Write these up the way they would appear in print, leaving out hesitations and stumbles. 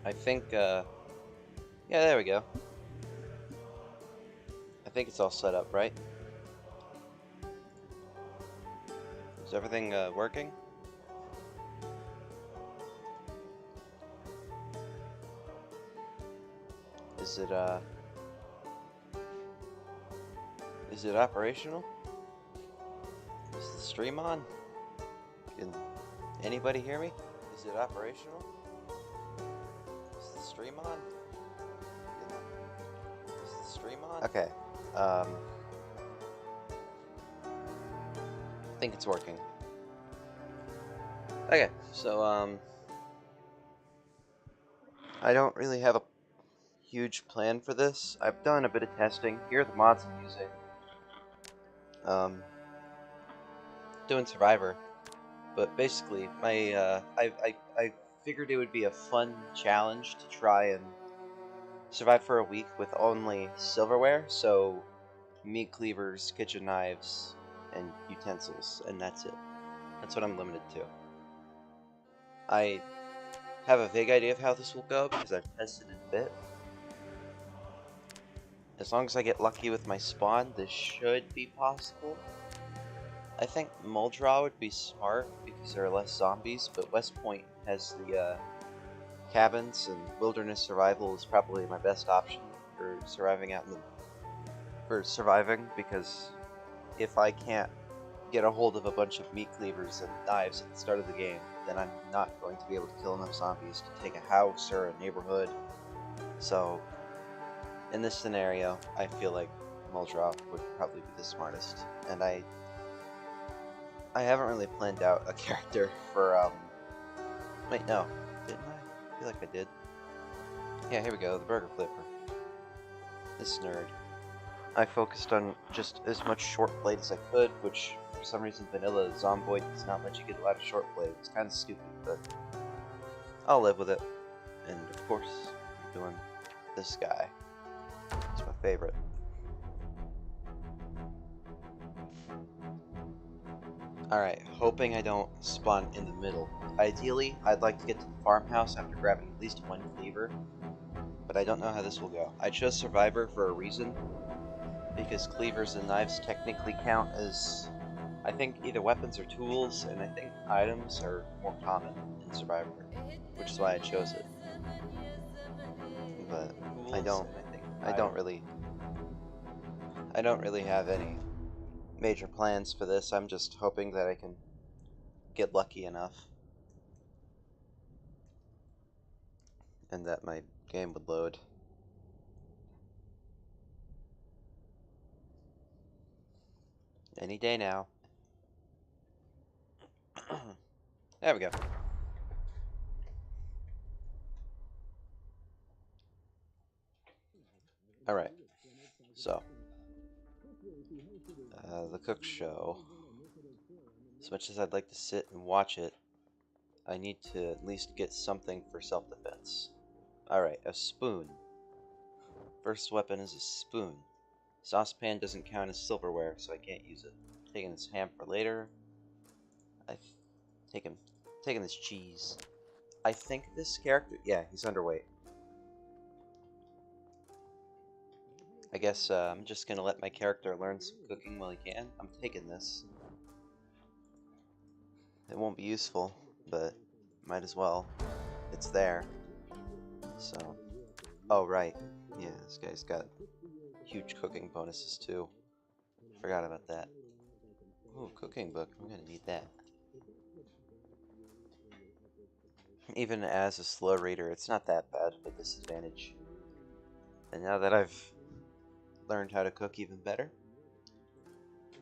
I think, yeah, there we go. I think it's all set up, right? Is everything, working? Is it operational? Is the stream on? Can anybody hear me? Is it operational? Is the stream on? Is the stream on? Okay, I think it's working. Okay, so, I don't really have a huge plan for this. I've done a bit of testing. Here are the mods I'm using. Doing Survivor. But basically, I figured it would be a fun challenge to try and survive for a week with only silverware, so meat cleavers, kitchen knives, and utensils, and that's it. That's what I'm limited to. I have a vague idea of how this will go because I've tested it a bit. As long as I get lucky with my spawn, this should be possible. I think Muldra would be smart because there are less zombies, but West Point has the cabins, and wilderness survival is probably my best option for surviving because if I can't get a hold of a bunch of meat cleavers and knives at the start of the game, then I'm not going to be able to kill enough zombies to take a house or a neighborhood. So in this scenario, I feel like Muldra would probably be the smartest, and I haven't really planned out a character for wait, no, didn't I? I feel like I did. Yeah, here we go, the burger flipper. This nerd. I focused on just as much short blade as I could, which for some reason vanilla Zomboid does not let you get a lot of short blade. It's kind of stupid, but I'll live with it. And of course, I'm doing this guy. It's my favorite. Alright, hoping I don't spawn in the middle. Ideally, I'd like to get to the farmhouse after grabbing at least one cleaver, but I don't know how this will go. I chose Survivor for a reason, because cleavers and knives technically count as, I think, either weapons or tools, and I think items are more common in Survivor, which is why I chose it. But I don't really have any major plans for this. I'm just hoping that I can get lucky enough and that my game would load. Any day now. There we go. Alright, so the cook show. As much as I'd like to sit and watch it, I need to at least get something for self-defense. Alright, a spoon. First weapon is a spoon. Saucepan doesn't count as silverware, so I can't use it. Taking this ham for later. I've taken this cheese. I think this character, yeah, he's underweight. I guess I'm just gonna let my character learn some cooking while he can. I'm taking this. It won't be useful, but might as well. It's there. So, oh right, yeah, this guy's got huge cooking bonuses too. Forgot about that. Ooh, cooking book. I'm gonna need that. Even as a slow reader, it's not that bad of a disadvantage. And now that I've learned how to cook even better,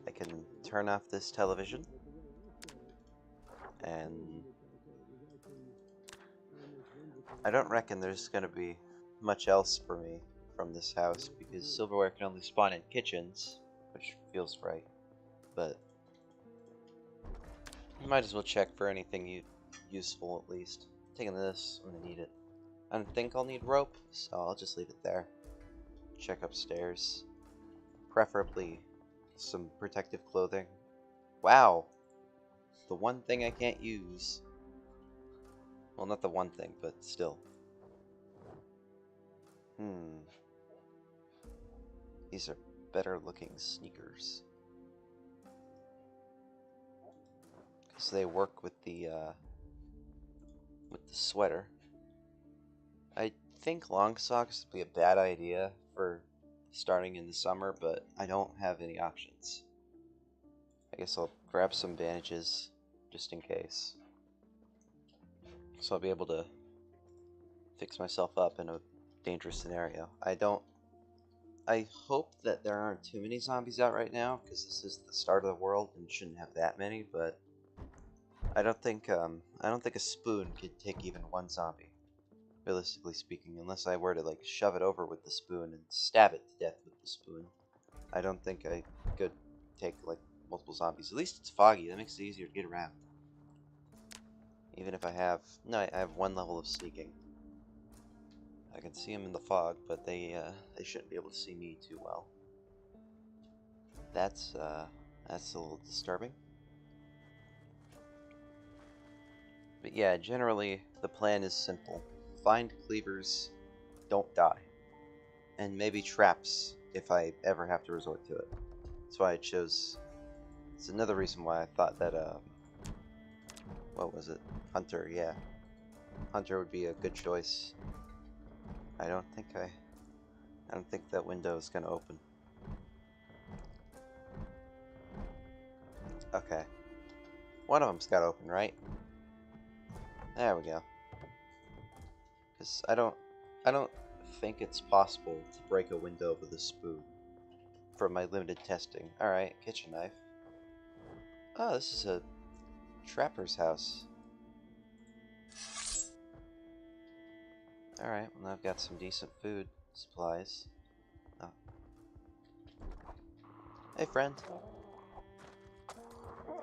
I can turn off this television and I don't reckon there's gonna be much else for me from this house because silverware can only spawn in kitchens, which feels right, but I might as well check for anything useful at least. Taking this, I'm gonna need it. I don't think I'll need rope, so I'll just leave it there. Check upstairs. Preferably some protective clothing. Wow! The one thing I can't use. Well, not the one thing, but still. Hmm. These are better looking sneakers. Because they work with the sweater. I think long socks would be a bad idea for starting in the summer, but I don't have any options. I guess I'll grab some bandages just in case. So I'll be able to fix myself up in a dangerous scenario. I hope that there aren't too many zombies out right now, because this is the start of the world and shouldn't have that many, but I don't think a spoon could take even one zombie, realistically speaking, unless I were to like shove it over with the spoon and stab it to death with the spoon. I don't think I could take like multiple zombies. At least it's foggy, that makes it easier to get around. Even if I have I have one level of sneaking. I can see them in the fog, but they shouldn't be able to see me too well. That's a little disturbing. But yeah, generally the plan is simple. Find cleavers, don't die. And maybe traps if I ever have to resort to it. That's why I chose. It's another reason why I thought that what was it? Hunter, yeah. Hunter would be a good choice. I don't think that window is gonna open. Okay. One of them's got open, right? There we go. Because I don't think it's possible to break a window with a spoon from my limited testing. Alright, kitchen knife. Oh, this is a trapper's house. Alright, well I've got some decent food supplies. Oh. Hey friend.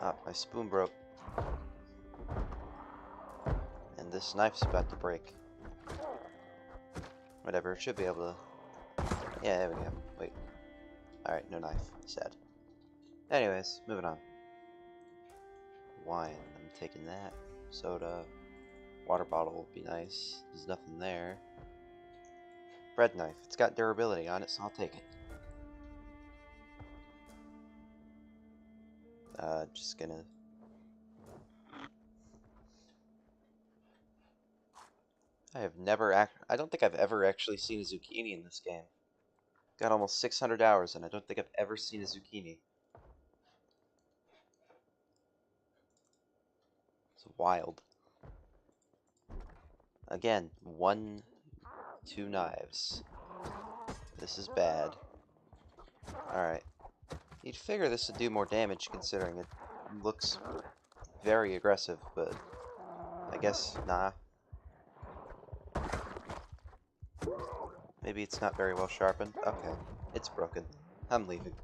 Ah, my spoon broke. And this knife's about to break. Whatever, it should be able to... Yeah, there we go. Wait. Alright, no knife. Sad. Anyways, moving on. Wine. I'm taking that. Soda. Water bottle would be nice. There's nothing there. Bread knife. It's got durability on it, so I'll take it. Just gonna... I don't think I've ever actually seen a zucchini in this game. Got almost 600 hours, and I don't think I've ever seen a zucchini. It's wild. Again, 2 knives. This is bad. Alright. You'd figure this would do more damage considering it looks very aggressive, but I guess nah. Maybe it's not very well sharpened. Okay, it's broken. I'm leaving.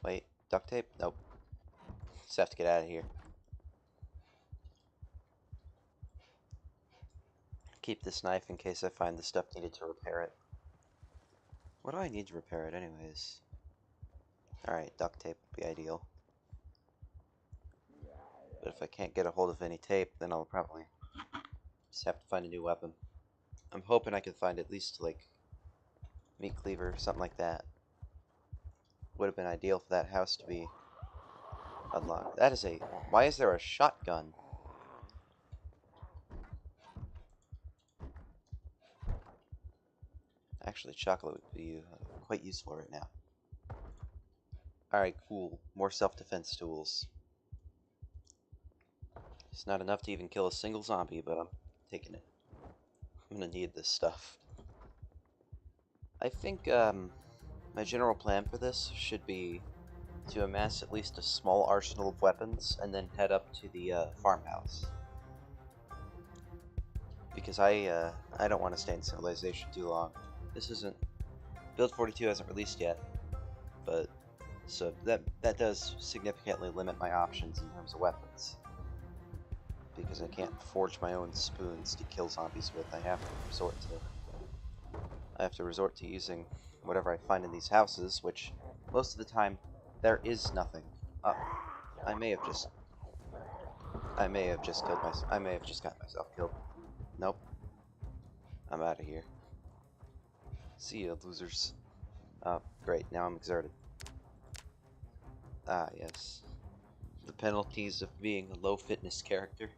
Wait, duct tape? Nope. Just have to get out of here. Keep this knife in case I find the stuff needed to repair it. What do I need to repair it anyways? Alright, duct tape would be ideal. But if I can't get a hold of any tape, then I'll probably just have to find a new weapon. I'm hoping I can find at least, like, meat cleaver, something like that. Would have been ideal for that house to be unlocked. That is a... Why is there a shotgun? Actually, chocolate would be quite useful right now. Alright, cool. More self-defense tools. It's not enough to even kill a single zombie, but I'm taking it. I'm gonna need this stuff. I think my general plan for this should be to amass at least a small arsenal of weapons and then head up to the farmhouse. Because I don't want to stay in civilization too long. This isn't... Build 42 hasn't released yet, but... So that does significantly limit my options in terms of weapons. Because I can't forge my own spoons to kill zombies with. I have to resort to using whatever I find in these houses, which most of the time there is nothing. Oh, I may have just killed myself. I may have just got myself killed. Nope. I'm out of here. See ya, losers. Oh, great. Now I'm exerted. Ah, yes. The penalties of being a low fitness character.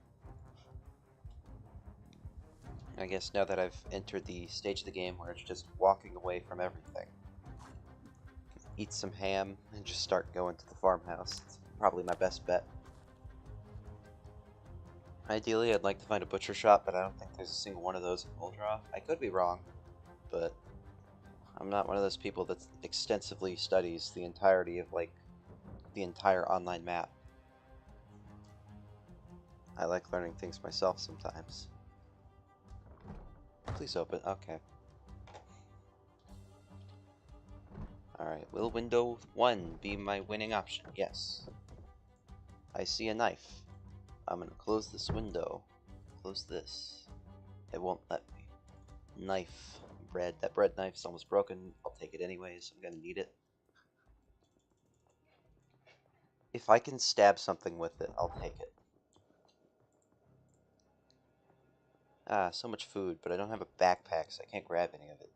I guess now that I've entered the stage of the game where it's just walking away from everything. Eat some ham and just start going to the farmhouse. It's probably my best bet. Ideally, I'd like to find a butcher shop, but I don't think there's a single one of those in Uldraw. I could be wrong, but I'm not one of those people that extensively studies the entirety of, like, the entire online map. I like learning things myself sometimes. Please open. Okay. Alright, will window 1 be my winning option? Yes. I see a knife. I'm gonna close this window. Close this. It won't let me. Knife. Bread. That bread knife's almost broken. I'll take it anyways. I'm gonna need it. If I can stab something with it, I'll take it. Ah, so much food, but I don't have a backpack, so I can't grab any of it.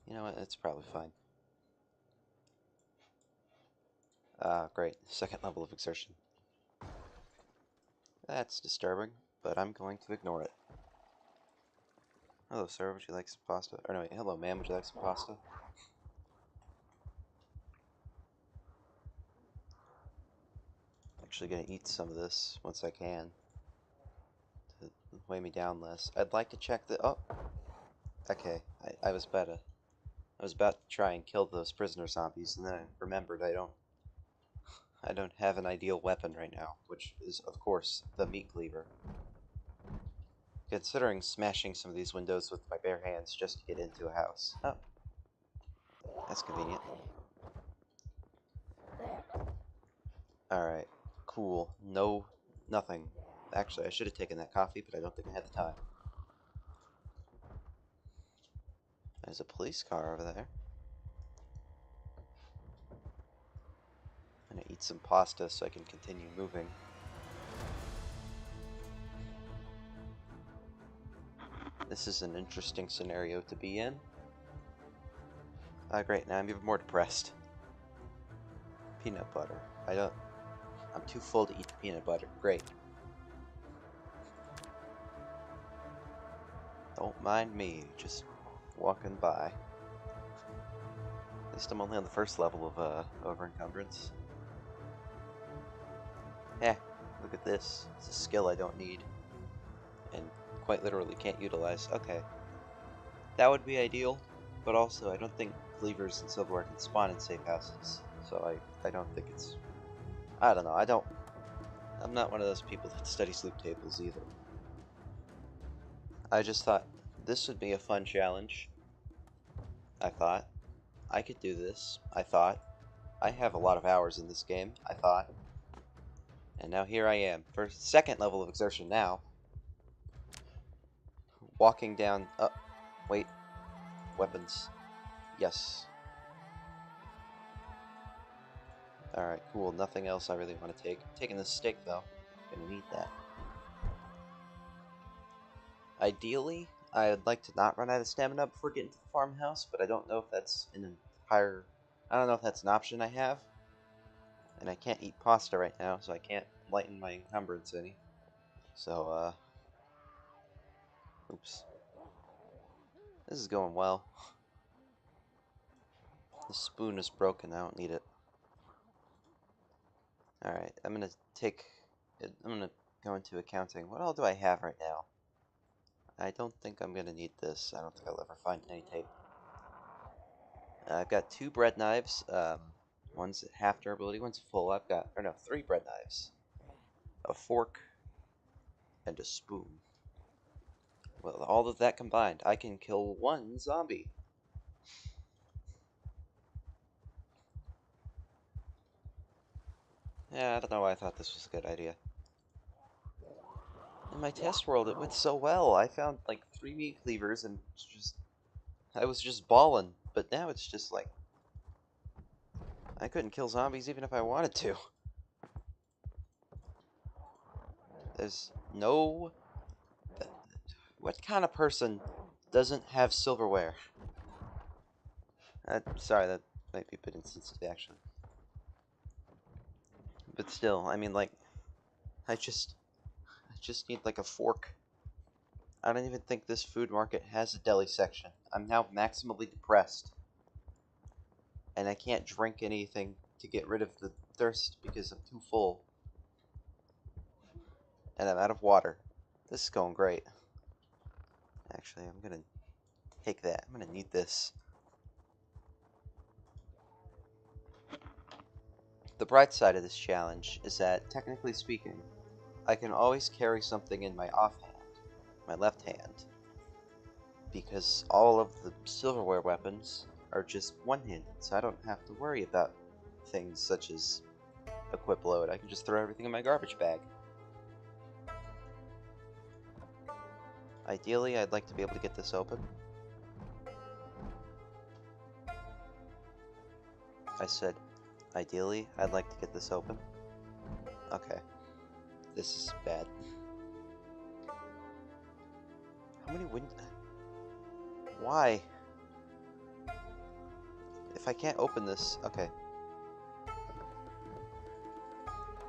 You know what? It's probably fine. Ah, great. Second level of exertion. That's disturbing, but I'm going to ignore it. Hello, sir. Would you like some pasta? Or no, wait. Hello, ma'am. Would you like some pasta? Actually gonna eat some of this once I can to weigh me down less. I'd like to check the... Oh! Okay. I was about to try and kill those prisoner zombies, and then I remembered I don't have an ideal weapon right now, which is, of course, the meat cleaver. Considering smashing some of these windows with my bare hands just to get into a house. Oh. That's convenient. Alright. Cool. No, nothing. Actually, I should have taken that coffee, but I don't think I had the time. There's a police car over there. I'm gonna eat some pasta so I can continue moving. This is an interesting scenario to be in. Great, now I'm even more depressed. Peanut butter. I'm too full to eat the peanut butter. Great. Don't mind me, just walking by. At least I'm only on the first level of over encumbrance. Eh, look at this. It's a skill I don't need. And quite literally can't utilize. Okay. That would be ideal, but also I don't think cleavers and silverware can spawn in safe houses. So I don't think it's... I don't know, I'm not one of those people that studies loot tables either. I just thought this would be a fun challenge. I thought I could do this. I thought I have a lot of hours in this game. I thought, and now here I am, second level of exertion now. Walking down. Wait, weapons. Yes. All right, cool. Nothing else I really want to take. I'm taking this steak though. Gonna need that. Ideally, I'd like to not run out of stamina before getting to the farmhouse, but I don't know if that's I don't know if that's an option I have. And I can't eat pasta right now, so I can't lighten my encumbrance any. So, oops. This is going well. The spoon is broken, I don't need it. Alright, I'm gonna go into accounting. What all do I have right now? I don't think I'm gonna need this. I don't think I'll ever find any tape. I've got 2 bread knives. One's at half durability, one's full. I've got, or no, 3 bread knives. A fork, and a spoon. Well, all of that combined, I can kill 1 zombie. Yeah, I don't know why I thought this was a good idea. In my test world, it went so well. I found, like, 3 meat cleavers, and I was just balling. But now it's just like... I couldn't kill zombies even if I wanted to. There's no What kind of person doesn't have silverware? Sorry, that might be a bit insensitive, actually. But still, I mean, like, I just need, like, a fork. I don't even think this food market has a deli section. I'm now maximally depressed. And I can't drink anything to get rid of the thirst because I'm too full. And I'm out of water. This is going great. Actually, I'm gonna take that. I'm gonna need this. The bright side of this challenge is that, technically speaking, I can always carry something in my offhand, my left hand, because all of the silverware weapons are just one-handed, so I don't have to worry about things such as equip load. I can just throw everything in my garbage bag. Ideally, I'd like to be able to get this open. I said, ideally, I'd like to get this open. Okay. This is bad. How many windows? Why? If I can't open this, okay.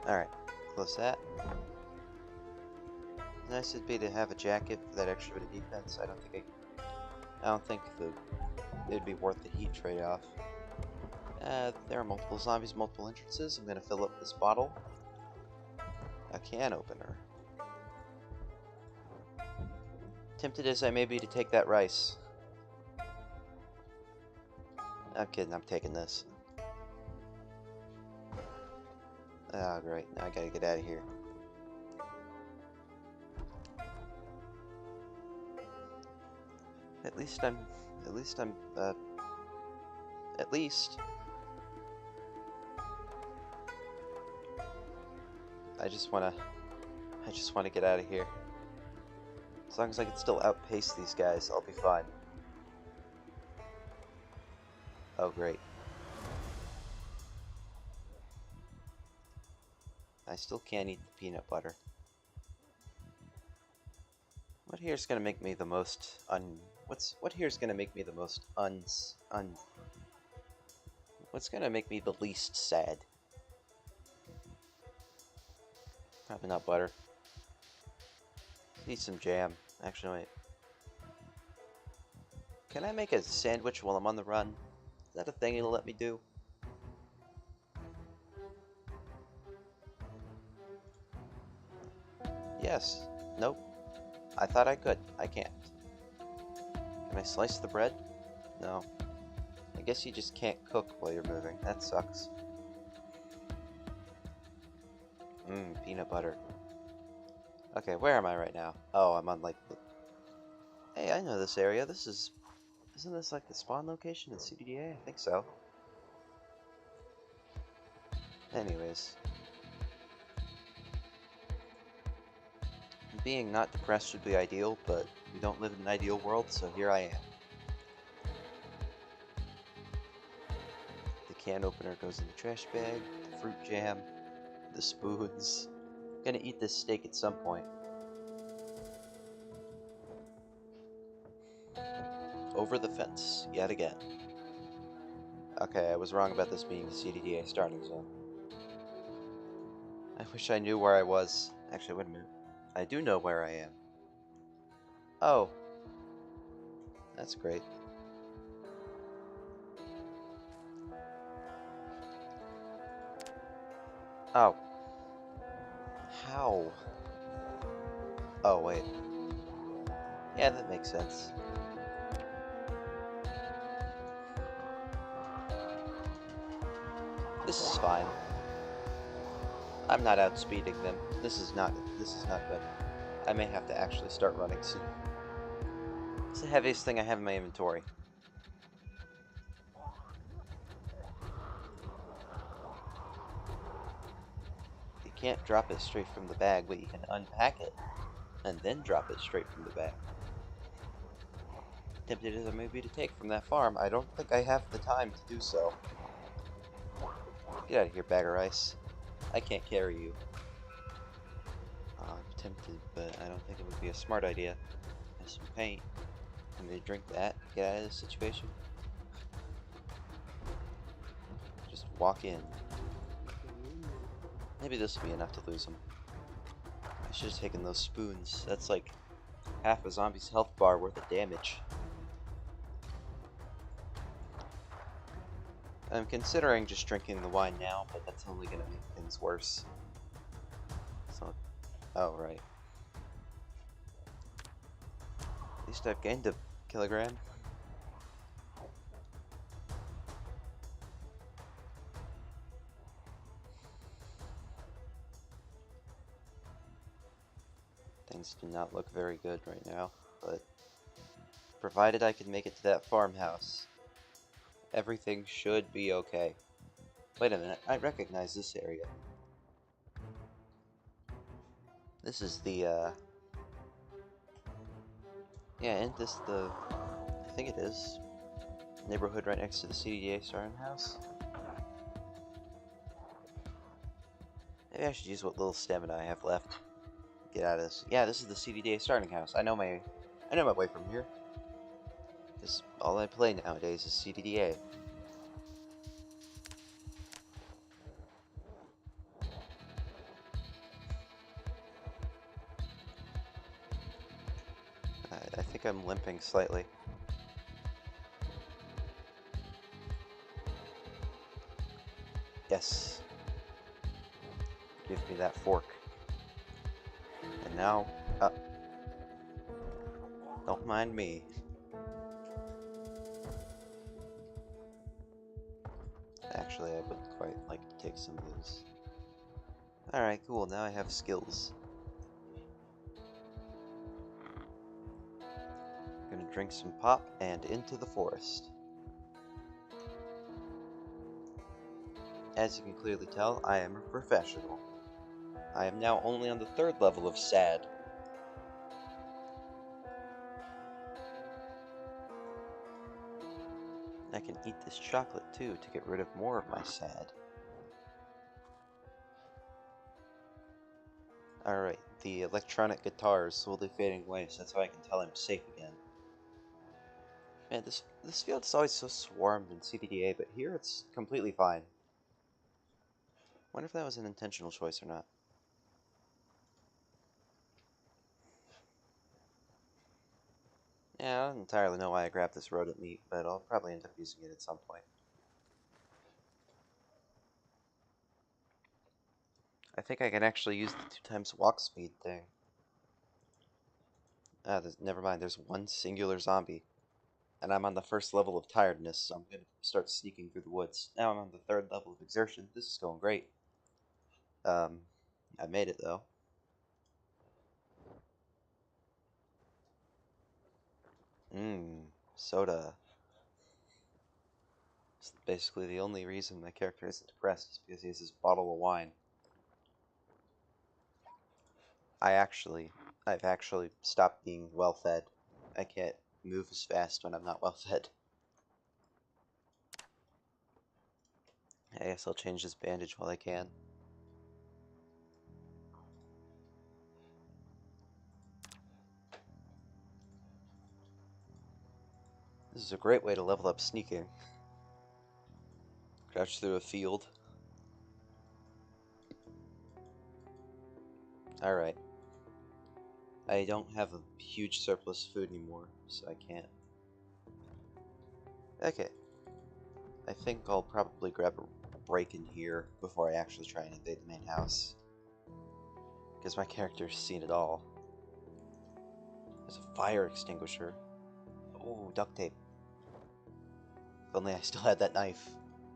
Alright, close that. Nice it'd be to have a jacket for that extra bit of defense. I don't think it'd be worth the heat trade-off. There are multiple zombies, multiple entrances. I'm gonna fill up this bottle. A can opener. Tempted as I may be to take that rice. I'm kidding, I'm taking this. Oh, great. Now I gotta get out of here. At least I just wanna get out of here. As long as I can still outpace these guys, I'll be fine. Oh, great. I still can't eat the peanut butter. What here's gonna make me the most what here's gonna make me the most what's gonna make me the least sad? Probably not butter. Need some jam. Actually, wait. Can I make a sandwich while I'm on the run? Is that a thing it'll let me do? Yes. Nope. I thought I could. I can't. Can I slice the bread? No. I guess you just can't cook while you're moving. That sucks. Peanut butter. Okay, where am I right now? Oh, I'm on, like, the... Hey, I know this area. Isn't this, like, the spawn location in CDDA? I think so. Anyways. Being not depressed would be ideal, but we don't live in an ideal world, so here I am. The can opener goes in the trash bag, the fruit jam, the spoons. Gonna eat this steak at some point. Over the fence, yet again. Okay, I was wrong about this being the CDDA starting zone. I wish I knew where I was. Actually, wait a minute. I do know where I am. Oh. That's great. Oh. How? Oh, wait. Yeah, that makes sense. This is fine. I'm not outspeeding them. This is not good. I may have to actually start running soon. It's the heaviest thing I have in my inventory. You can't drop it straight from the bag, but you can unpack it and then drop it straight from the bag. Tempted as I may be to take from that farm, I don't think I have the time to do so. Get out of here, bag of rice. I can't carry you. I'm tempted, but I don't think it would be a smart idea. me some paint. I'm gonna drink that, get out of this situation. Just walk in. Maybe this will be enough to lose him. I should have taken those spoons. That's like half a zombie's health bar worth of damage. I'm considering just drinking the wine now, but that's only gonna make things worse. So, oh right. At least I've gained a kilogram. Things do not look very good right now, but provided I can make it to that farmhouse, everything should be okay. Wait a minute, I recognize this area. This is the, yeah, isn't this the, I think it is, neighborhood right next to the CDDA starting house? Maybe I should use what little stamina I have left. Get out of this. Yeah, this is the CDDA starting house. I know my way from here. Because all I play nowadays is CDDA. I think I'm limping slightly. Yes. Give me that fork. And now, don't mind me. Actually, I would quite like to take some of these. Alright, cool. Now I have skills. I'm gonna drink some pop and into the forest. As you can clearly tell, I am a professional. I am now only on the 3rd level of sad. I can eat this chocolate too to get rid of more of my sad. Alright, the electronic guitar is slowly fading away, so that's how I can tell I'm safe again. Man, this field is always so swarmed in CDDA, but here it's completely fine. Wonder if that was an intentional choice or not. Yeah, I don't entirely know why I grabbed this rodent meat, but I'll probably end up using it at some point. I think I can actually use the 2 times walk speed thing. Ah, never mind, there's one singular zombie. And I'm on the 1st level of tiredness, so I'm gonna start sneaking through the woods. Now I'm on the 3rd level of exertion. This is going great. I made it though. Soda. It's basically the only reason my character isn't depressed is because he has this bottle of wine. I've actually stopped being well fed. I can't move as fast when I'm not well fed. I guess I'll change this bandage while I can. This is a great way to level up sneaking. Crouch through a field. Alright. I don't have a huge surplus of food anymore, so I can't. Okay. I think I'll probably grab a break in here before I actually try and invade the main house. Because my character's seen it all. There's a fire extinguisher. Oh, duct tape. If only I still had that knife.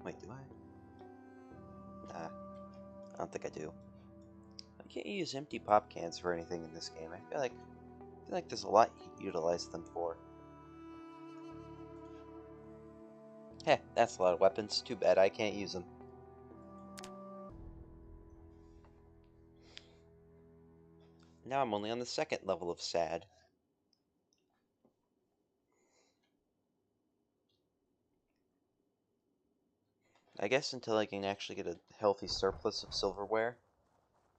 Wait, do I? Nah, I don't think I do. I can't use empty pop cans for anything in this game. I feel like there's a lot you can utilize them for. Heh, that's a lot of weapons. Too bad I can't use them. Now I'm only on the 2nd level of sad. I guess until I can actually get a healthy surplus of silverware,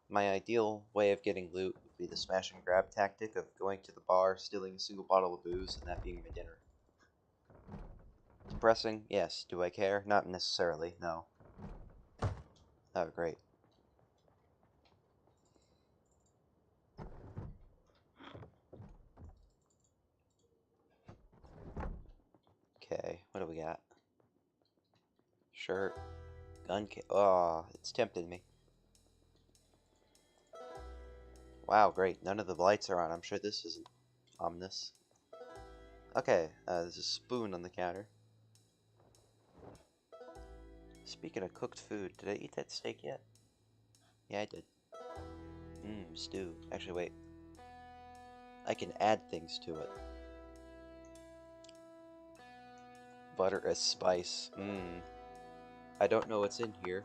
my ideal way of getting loot be the smash and grab tactic of going to the bar, stealing a single bottle of booze, and that being my dinner. Depressing? Yes. Do I care? Not necessarily, no. Oh, great. Okay, what do we got? Shirt. Gun kit. Oh, it's tempting me. Wow, great. None of the lights are on. I'm sure this isn't ominous. Okay, there's a spoon on the counter. Speaking of cooked food, did I eat that steak yet? Yeah, I did. Mmm, stew. Actually, wait. I can add things to it. Butter as spice. Mmm. I don't know what's in here.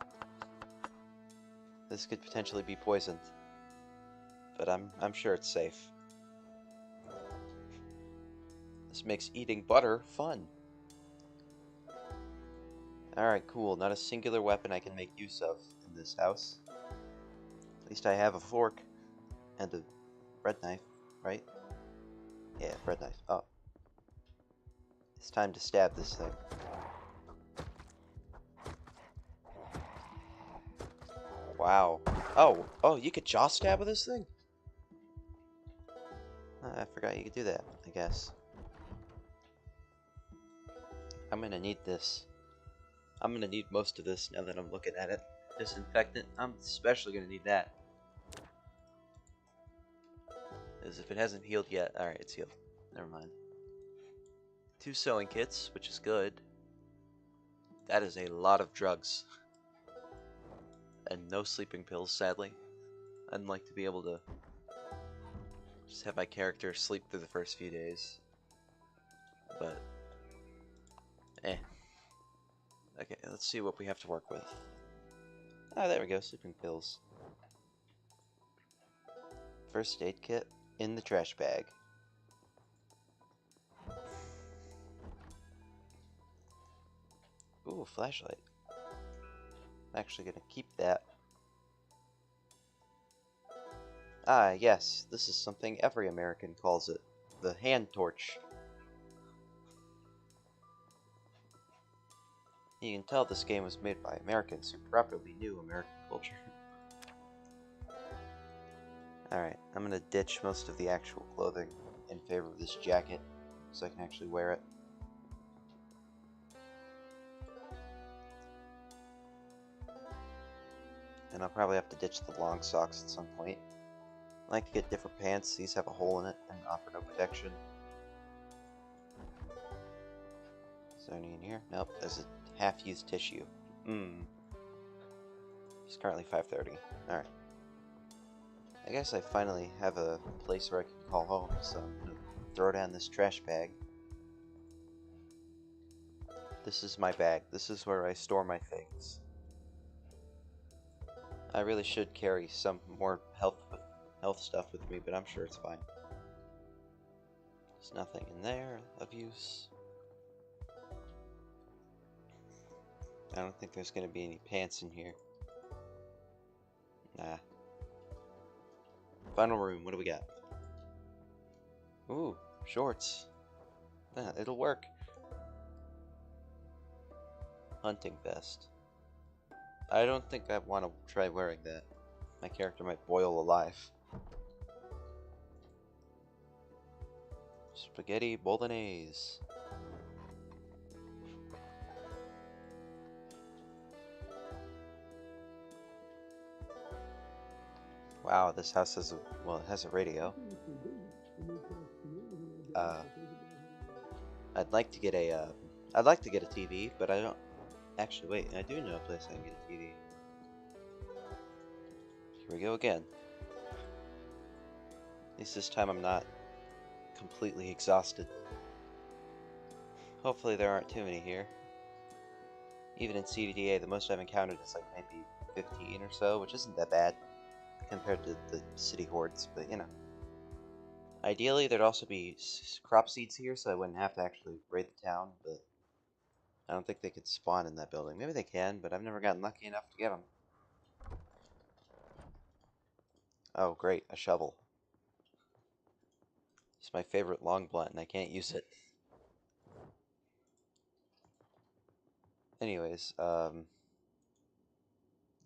This could potentially be poisoned. But I'm sure it's safe. This makes eating butter fun. Alright, cool. Not a singular weapon I can make use of in this house. At least I have a fork and a bread knife, right? Yeah, bread knife. Oh. It's time to stab this thing. Wow. Oh, you could jaw stab with this thing? I forgot you could do that, I guess. I'm gonna need this. I'm gonna need most of this now that I'm looking at it. Disinfectant, I'm especially gonna need that. As if it hasn't healed yet. Alright, it's healed. Never mind. 2 sewing kits, which is good. That is a lot of drugs. And no sleeping pills, sadly. I'd like to be able to just have my character sleep through the first few days. But, eh. Okay, let's see what we have to work with. Ah, there we go, sleeping pills. First aid kit in the trash bag. Ooh, flashlight. I'm actually gonna keep that. Ah, yes, this is something every American calls it. The hand torch. You can tell this game was made by Americans who properly knew American culture. Alright, I'm gonna ditch most of the actual clothing in favor of this jacket, so I can actually wear it. And I'll probably have to ditch the long socks at some point. I like to get different pants. These have a hole in it and offer no protection. Is there any in here? Nope, there's a half-used tissue. It's currently 5:30. Alright. I guess I finally have a place where I can call home, so I'm gonna throw down this trash bag. This is my bag. This is where I store my things. I really should carry some more health stuff with me, but I'm sure it's fine. There's nothing in there of use. I don't think there's going to be any pants in here. Nah. Final room, what do we got? Ooh, shorts. It'll work. Hunting vest. I don't think I want to try wearing that. My character might boil alive. Spaghetti bolognese. Wow, this house has it has a radio. I'd like to get a TV, but I don't. Actually, wait, I do know a place I can get a TV. Here we go again. At least this time I'm not completely exhausted. Hopefully there aren't too many here. Even in CDDA, the most I've encountered is like maybe 15 or so, which isn't that bad compared to the city hordes, but you know. Ideally, there'd also be crop seeds here, so I wouldn't have to actually raid the town, but I don't think they could spawn in that building. Maybe they can, but I've never gotten lucky enough to get them. Oh, great, a shovel. It's my favorite long blunt and I can't use it. Anyways,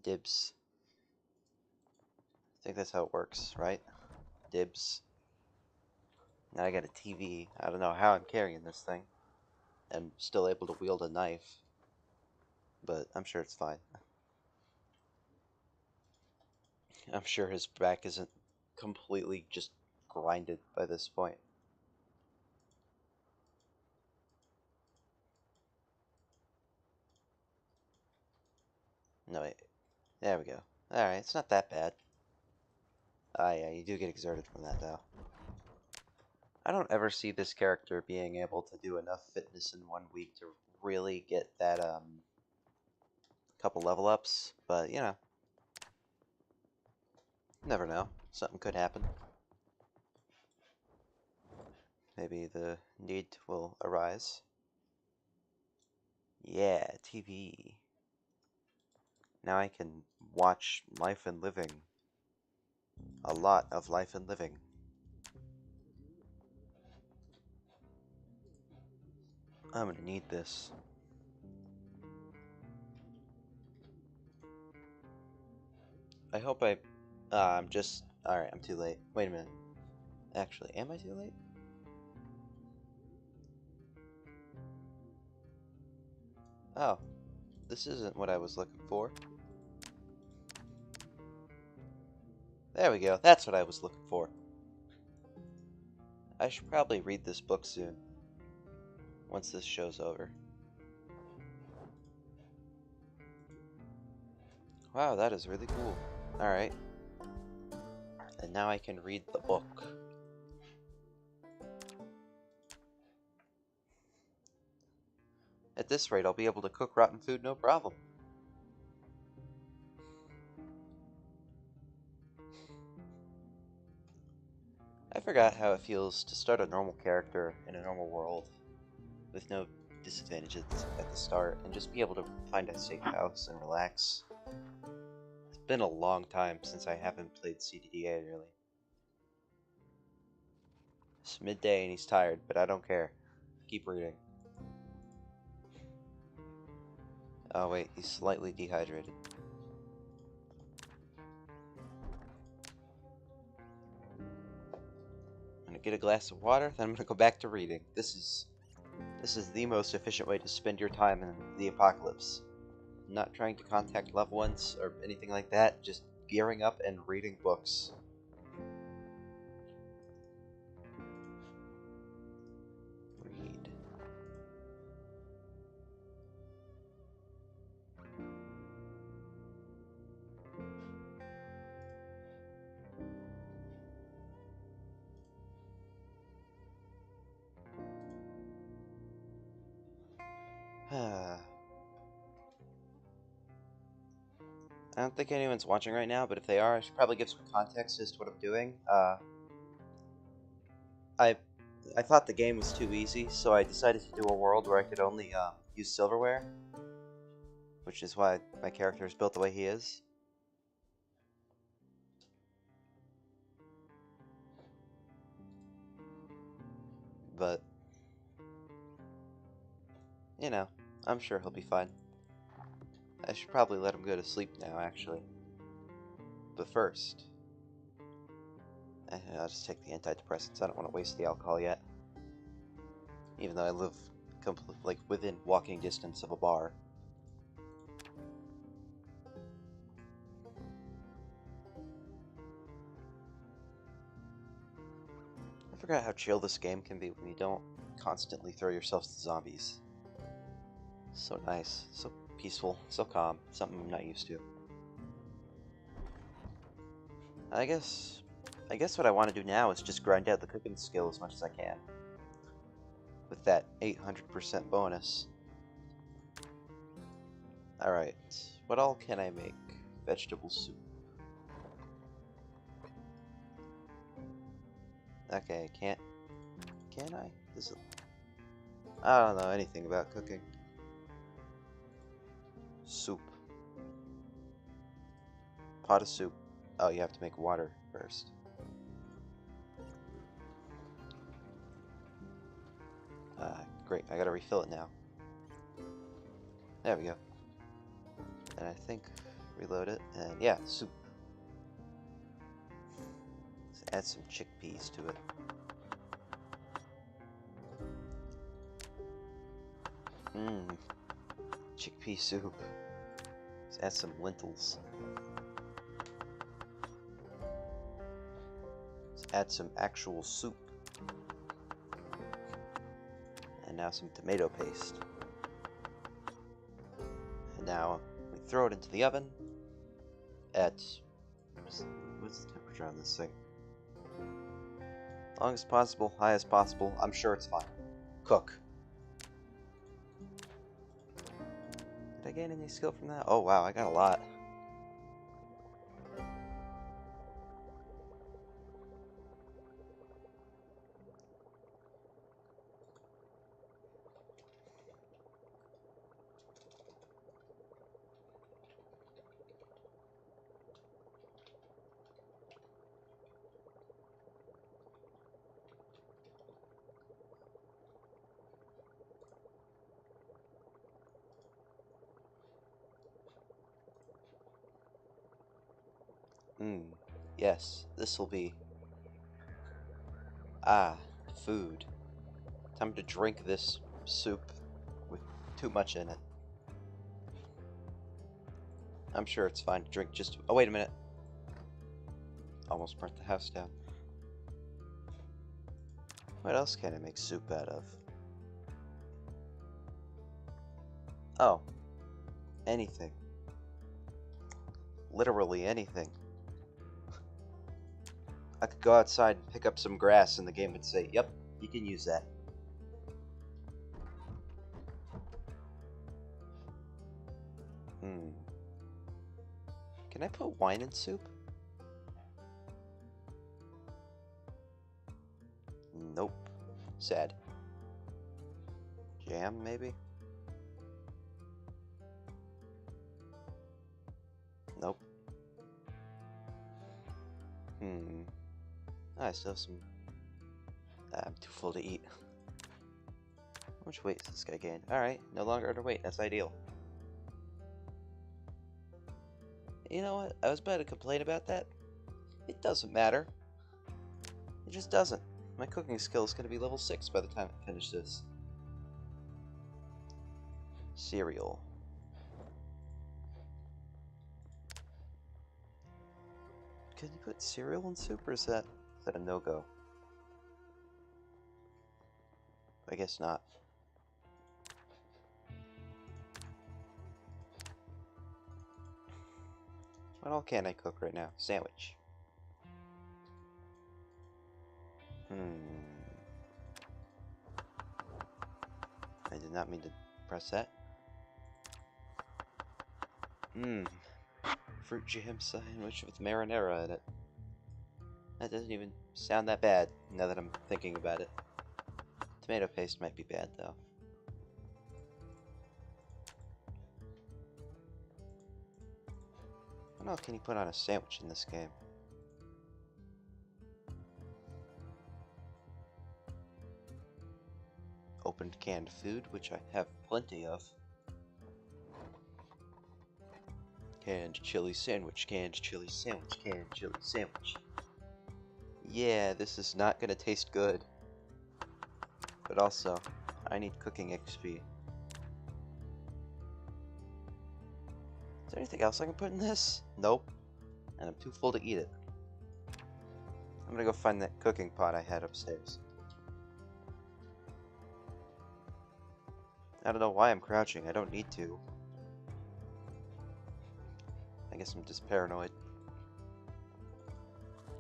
dibs. I think that's how it works, right? Dibs. Now I got a TV. I don't know how I'm carrying this thing. I'm still able to wield a knife, but I'm sure it's fine. I'm sure his back isn't completely just grinded by this point. No, wait. There we go. Alright, it's not that bad. Ah, yeah, you do get exerted from that, though. I don't ever see this character being able to do enough fitness in 1 week to really get that, couple level ups, but, you know, never know. Something could happen. Maybe the need will arise. Yeah, TV. Now I can watch Life and Living. A lot of Life and Living. I'm gonna need this. I hope I'm just... Alright, I'm too late. Wait a minute. Actually, am I too late? Oh, this isn't what I was looking for. There we go. That's what I was looking for. I should probably read this book soon. Once this show's over. Wow, that is really cool. Alright. And now I can read the book. At this rate, I'll be able to cook rotten food no problem. I forgot how it feels to start a normal character in a normal world with no disadvantages at the start and just be able to find a safe house and relax. It's been a long time since I haven't played CDDA, really. It's midday and he's tired, but I don't care. Keep reading. Oh wait, he's slightly dehydrated. I'm gonna get a glass of water, then I'm gonna go back to reading. This is the most efficient way to spend your time in the apocalypse. Not trying to contact loved ones or anything like that, just gearing up and reading books. Read. I don't think anyone's watching right now, but if they are, I should probably give some context as to what I'm doing. I I thought the game was too easy, so I decided to do a world where I could only use silverware, which is why my character is built the way he is. But, you know, I'm sure he'll be fine. I should probably let him go to sleep now, actually. But first, I'll just take the antidepressants. I don't want to waste the alcohol yet. Even though I live like within walking distance of a bar. I forgot how chill this game can be when you don't constantly throw yourselves to zombies. So nice, so peaceful, so calm, something I'm not used to. I guess what I want to do now is just grind out the cooking skill as much as I can. With that 800% bonus. Alright, what all can I make? Vegetable soup. Okay, can I? I don't know anything about cooking. Soup. Pot of soup. Oh, you have to make water first. Great, I gotta refill it now. There we go. And I think reload it, and yeah, soup. Let's add some chickpeas to it. Mmm, chickpea soup. Let's add some lentils. Let's add some actual soup. And now some tomato paste. And now we throw it into the oven at, what's the temperature on this thing? Long as possible, high as possible. I'm sure it's fine. Cook. Did I gain any skill from that? Oh wow, I got a lot. Yes, this will be... food. Time to drink this soup with too much in it. I'm sure it's fine to drink just... Oh, wait a minute. Almost burnt the house down. What else can I make soup out of? Oh. Anything. Literally anything. I could go outside and pick up some grass and the game would say, yep, you can use that. Can I put wine in soup? Nope. Sad. Jam, maybe? Nope. I still have some... I'm too full to eat. How much weight does this guy gain? Alright, no longer underweight. That's ideal. You know what? I was about to complain about that. It doesn't matter. It just doesn't. My cooking skill is going to be level 6 by the time I finish this. Cereal. Can you put cereal in soup, or is that a no-go? I guess not. What all can I cook right now? Sandwich. I did not mean to press that. Fruit jam sandwich with marinara in it. That doesn't even sound that bad, now that I'm thinking about it. Tomato paste might be bad, though. What else can you put on a sandwich in this game? Opened canned food, which I have plenty of. Canned chili sandwich, canned chili sandwich, canned chili sandwich. Yeah, this is not gonna taste good. But also, I need cooking XP. Is there anything else I can put in this? Nope. And I'm too full to eat it. I'm gonna go find that cooking pot I had upstairs. I don't know why I'm crouching. I don't need to. I guess I'm just paranoid.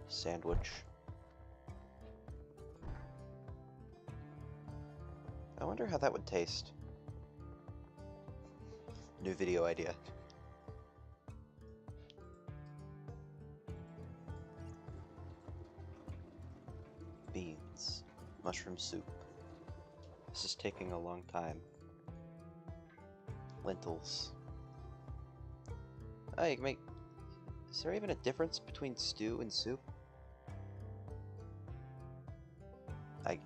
Sandwich. I wonder how that would taste. New video idea. Beans. Mushroom soup. This is taking a long time. Lentils. Oh, you can make... Is there even a difference between stew and soup?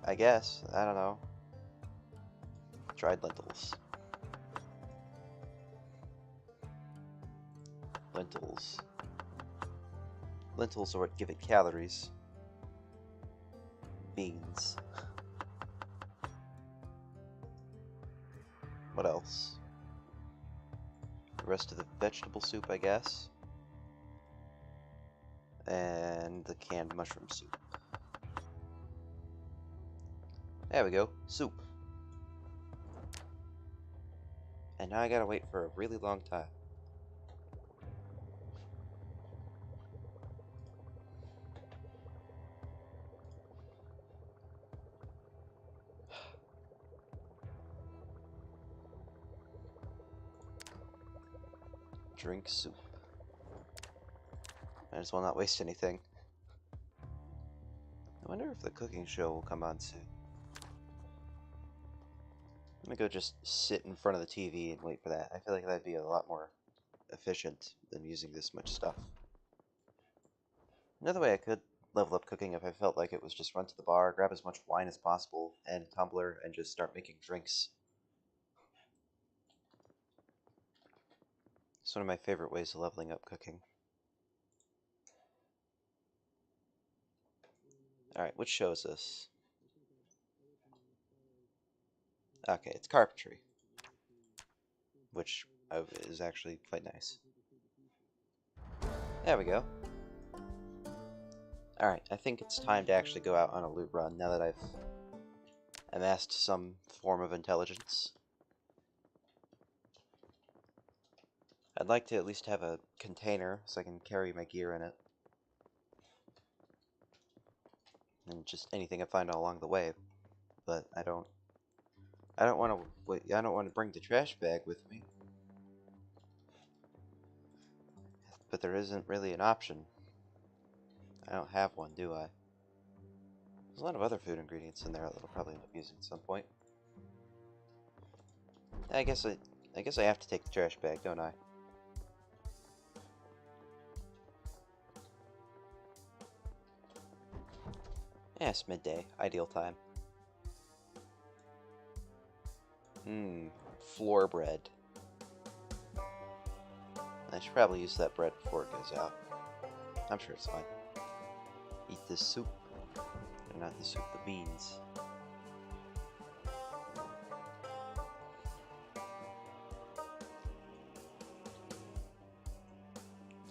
I guess. I don't know. Dried lentils. Lentils. Lentils are what give it calories. Beans. What else? The rest of the vegetable soup, I guess. And the canned mushroom soup. There we go. Soup. And now I gotta wait for a really long time. Drink soup. Might as well not waste anything. I wonder if the cooking show will come on soon. I'm gonna go just sit in front of the TV and wait for that. I feel like that'd be a lot more efficient than using this much stuff. Another way I could level up cooking if I felt like it was just run to the bar, grab as much wine as possible and a tumbler, and just start making drinks. It's one of my favorite ways of leveling up cooking. Alright, which show is this? Okay, it's carpentry. Which is actually quite nice. There we go. Alright, I think it's time to actually go out on a loot run now that I've amassed some form of intelligence. I'd like to at least have a container so I can carry my gear in it. And just anything I find along the way. But I don't want to bring the trash bag with me. But there isn't really an option. I don't have one, do I? There's a lot of other food ingredients in there that I'll probably end up using at some point. I guess I have to take the trash bag, don't I? Yeah, it's midday. Ideal time. Floor bread. I should probably use that bread before it goes out. I'm sure it's fine. Eat this soup. Or not the soup, the beans.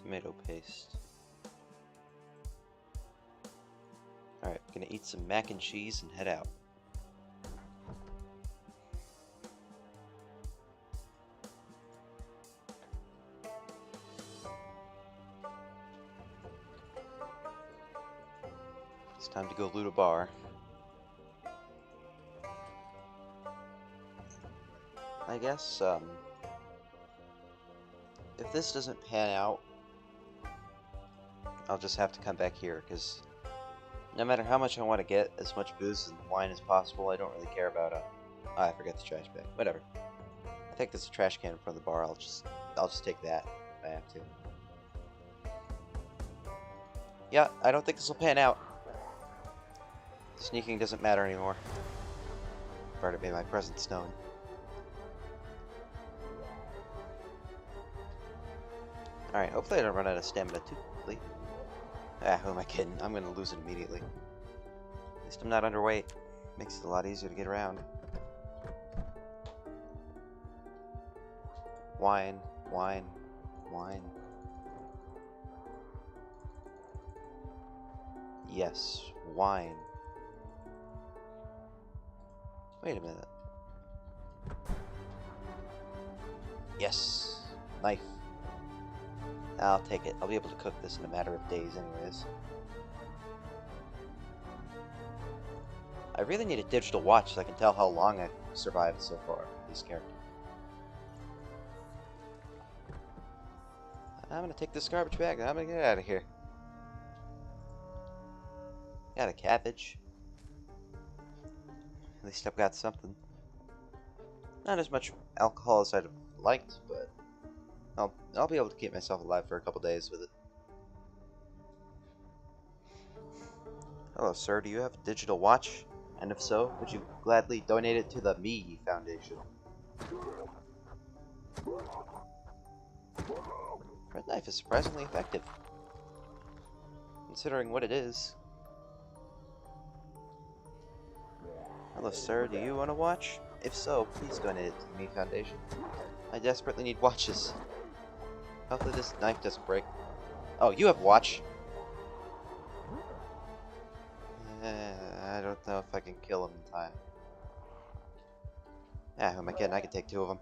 Tomato paste. Alright, gonna eat some mac and cheese and head out. It's time to go loot a bar. I guess, if this doesn't pan out, I'll just have to come back here, because no matter how much I want to get as much booze and wine as possible, I don't really care about, oh, I forgot the trash bag. Whatever. I think there's a trash can in front of the bar, I'll just take that if I have to. Yeah, I don't think this will pan out. Sneaking doesn't matter anymore. I've already made my presence known. Alright, hopefully I don't run out of stamina too quickly. Ah, who am I kidding? I'm gonna lose it immediately. At least I'm not underweight. Makes it a lot easier to get around. Wine, wine, wine. Yes, wine. Wait a minute. Yes, knife. I'll take it. I'll be able to cook this in a matter of days anyways. I really need a digital watch so I can tell how long I've survived so far with this character. I'm gonna take this garbage bag and I'm gonna get out of here. Got a cabbage. At least I've got something. Not as much alcohol as I'd have liked, but I'll be able to keep myself alive for a couple days with it. Hello, sir. Do you have a digital watch? And if so, would you gladly donate it to the Me Foundation? Red knife is surprisingly effective, considering what it is. Hello, sir. Do you want to watch? If so, please donate it to the Me Foundation. I desperately need watches. Hopefully this knife doesn't break. Oh, you have watch? I don't know if I can kill him in time. Yeah, who am I kidding? I can take 2 of them.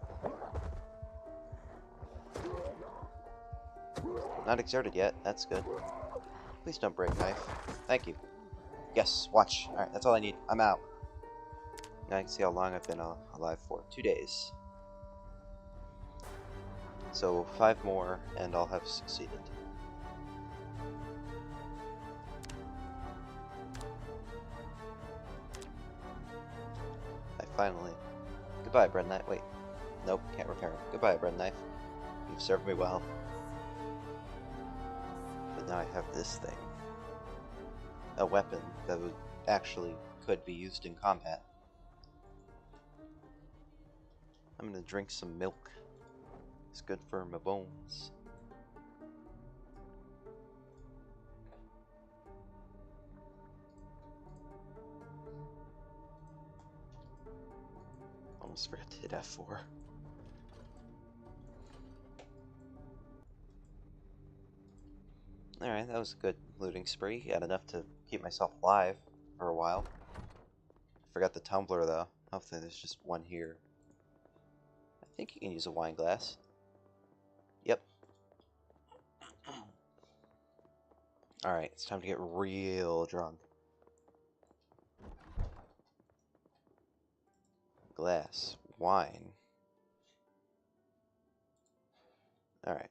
Not exerted yet. That's good. Please don't break knife. Thank you. Yes, watch. Alright, that's all I need. I'm out. Now I can see how long I've been alive for. 2 days. So 5 more, and I'll have succeeded. I finally... Goodbye, bread knife. Wait. Nope, can't repair it. Goodbye, bread knife. You've served me well. But now I have this thing. A weapon that would actually could be used in combat. I'm gonna drink some milk. It's good for my bones. Almost forgot to hit F4. Alright, that was a good looting spree. Had enough to keep myself alive for a while. Forgot the tumbler though. Hopefully there's just one here. I think you can use a wine glass. Yep. Alright, it's time to get real drunk. Glass. Wine. Alright.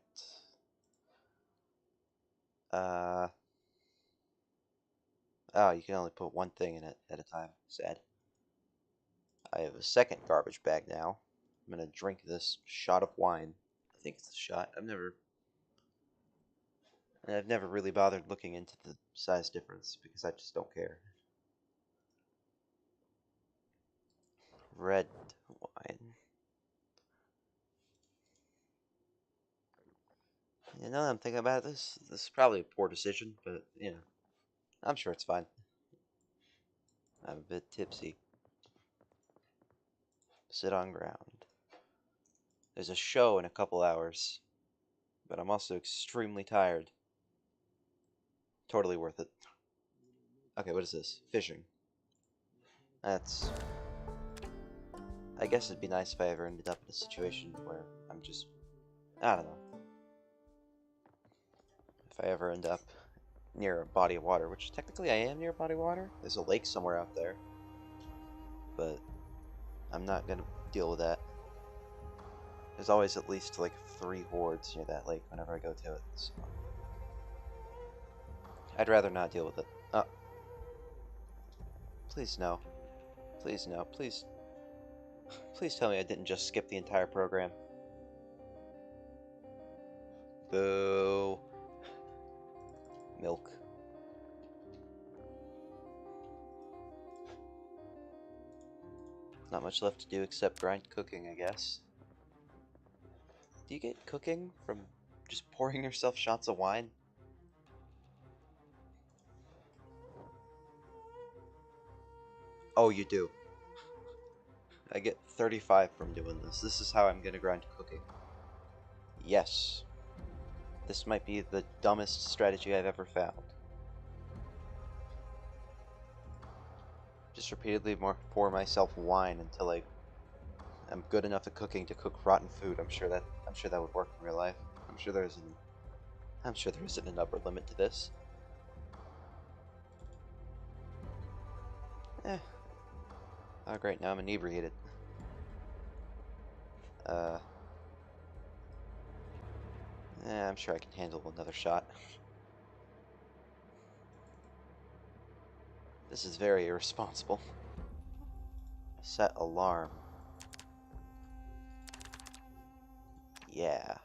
Oh, you can only put one thing in it at a time. Sad. I have a second garbage bag now. I'm gonna drink this shot of wine. I think it's a shot. I've never really bothered looking into the size difference because I just don't care. Red wine. You know, I'm thinking about this. This is probably a poor decision, but you know, I'm sure it's fine. I'm a bit tipsy. Sit on ground. There's a show in a couple hours, but I'm also extremely tired. Totally worth it. Okay, what is this? Fishing. That's... I guess it'd be nice if I ever ended up in a situation where I'm just... I don't know. If I ever end up near a body of water, which technically I am near a body of water. There's a lake somewhere out there. But I'm not gonna deal with that. There's always at least like 3 hordes near that lake whenever I go to it. So I'd rather not deal with it. Oh. Please no. Please no. Please. Please tell me I didn't just skip the entire program. Boo. Milk. Not much left to do except grind cooking, I guess. Do you get cooking from just pouring yourself shots of wine? Oh, you do. I get 35 from doing this. This is how I'm gonna grind cooking. Yes. This might be the dumbest strategy I've ever found. Just repeatedly pour myself wine until I'm good enough at cooking to cook rotten food. I'm sure that would work in real life. I'm sure there isn't an upper limit to this. Oh great, now I'm inebriated. I'm sure I can handle another shot. This is very irresponsible. Set alarm. Yeah.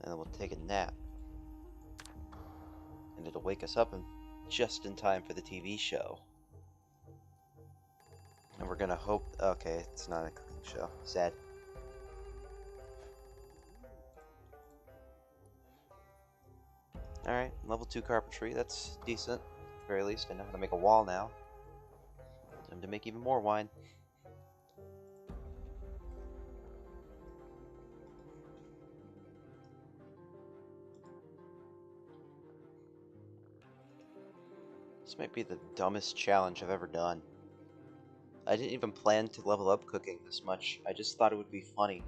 And then we'll take a nap. And it'll wake us up just in time for the TV show. And we're gonna hope... Okay, it's not a cooking show. Sad. Alright, level 2 carpentry. That's decent. At the very least, I know how to make a wall now. Time to make even more wine. This might be the dumbest challenge I've ever done. I didn't even plan to level up cooking this much. I just thought it would be funny.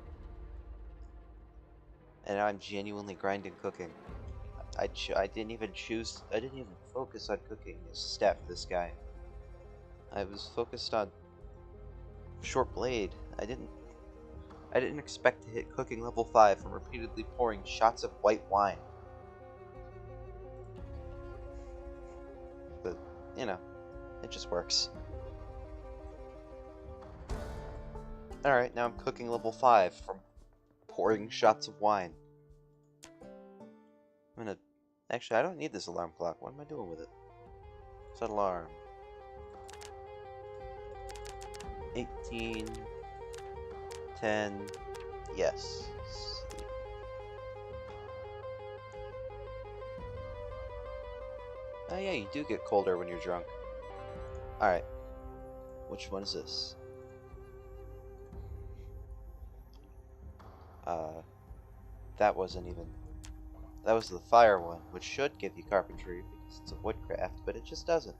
And now I'm genuinely grinding cooking. I didn't even focus on cooking as a stat for this guy. I was focused on short blade. I didn't expect to hit cooking level 5 from repeatedly pouring shots of white wine. But, you know, it just works. Alright, now I'm cooking level 5 from pouring shots of wine. I'm gonna... Actually, I don't need this alarm clock. What am I doing with it? Set alarm. 18... 10... Yes. Sleep. Oh yeah, you do get colder when you're drunk. Alright. Which one is this? That wasn't even... That was the fire one, which should give you carpentry, because it's a woodcraft, but it just doesn't.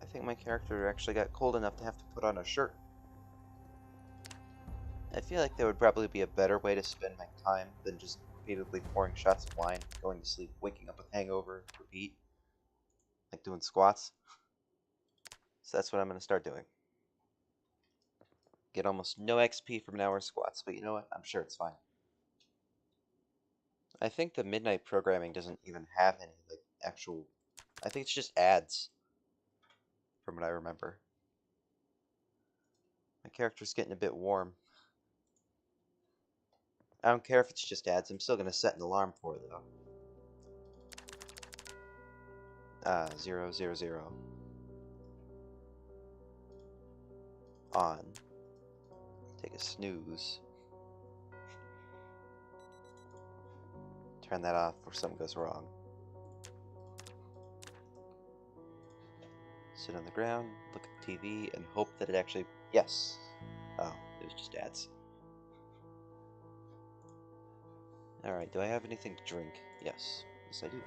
I think my character actually got cold enough to have to put on a shirt. I feel like there would probably be a better way to spend my time than just repeatedly pouring shots of wine, going to sleep, waking up with hangover, repeat. Like doing squats. So that's what I'm going to start doing. Get almost no XP from an hour squats, but you know what? I'm sure it's fine. I think the midnight programming doesn't even have any, like, actual... I think it's just ads, from what I remember. My character's getting a bit warm. I don't care if it's just ads, I'm still gonna set an alarm for it, though. 0, 0, 0. On. Take a snooze. Turn that off before something goes wrong. Sit on the ground, look at the TV, and hope that it actually... Yes! Oh, it was just ads. Alright, do I have anything to drink? Yes. Yes, I do.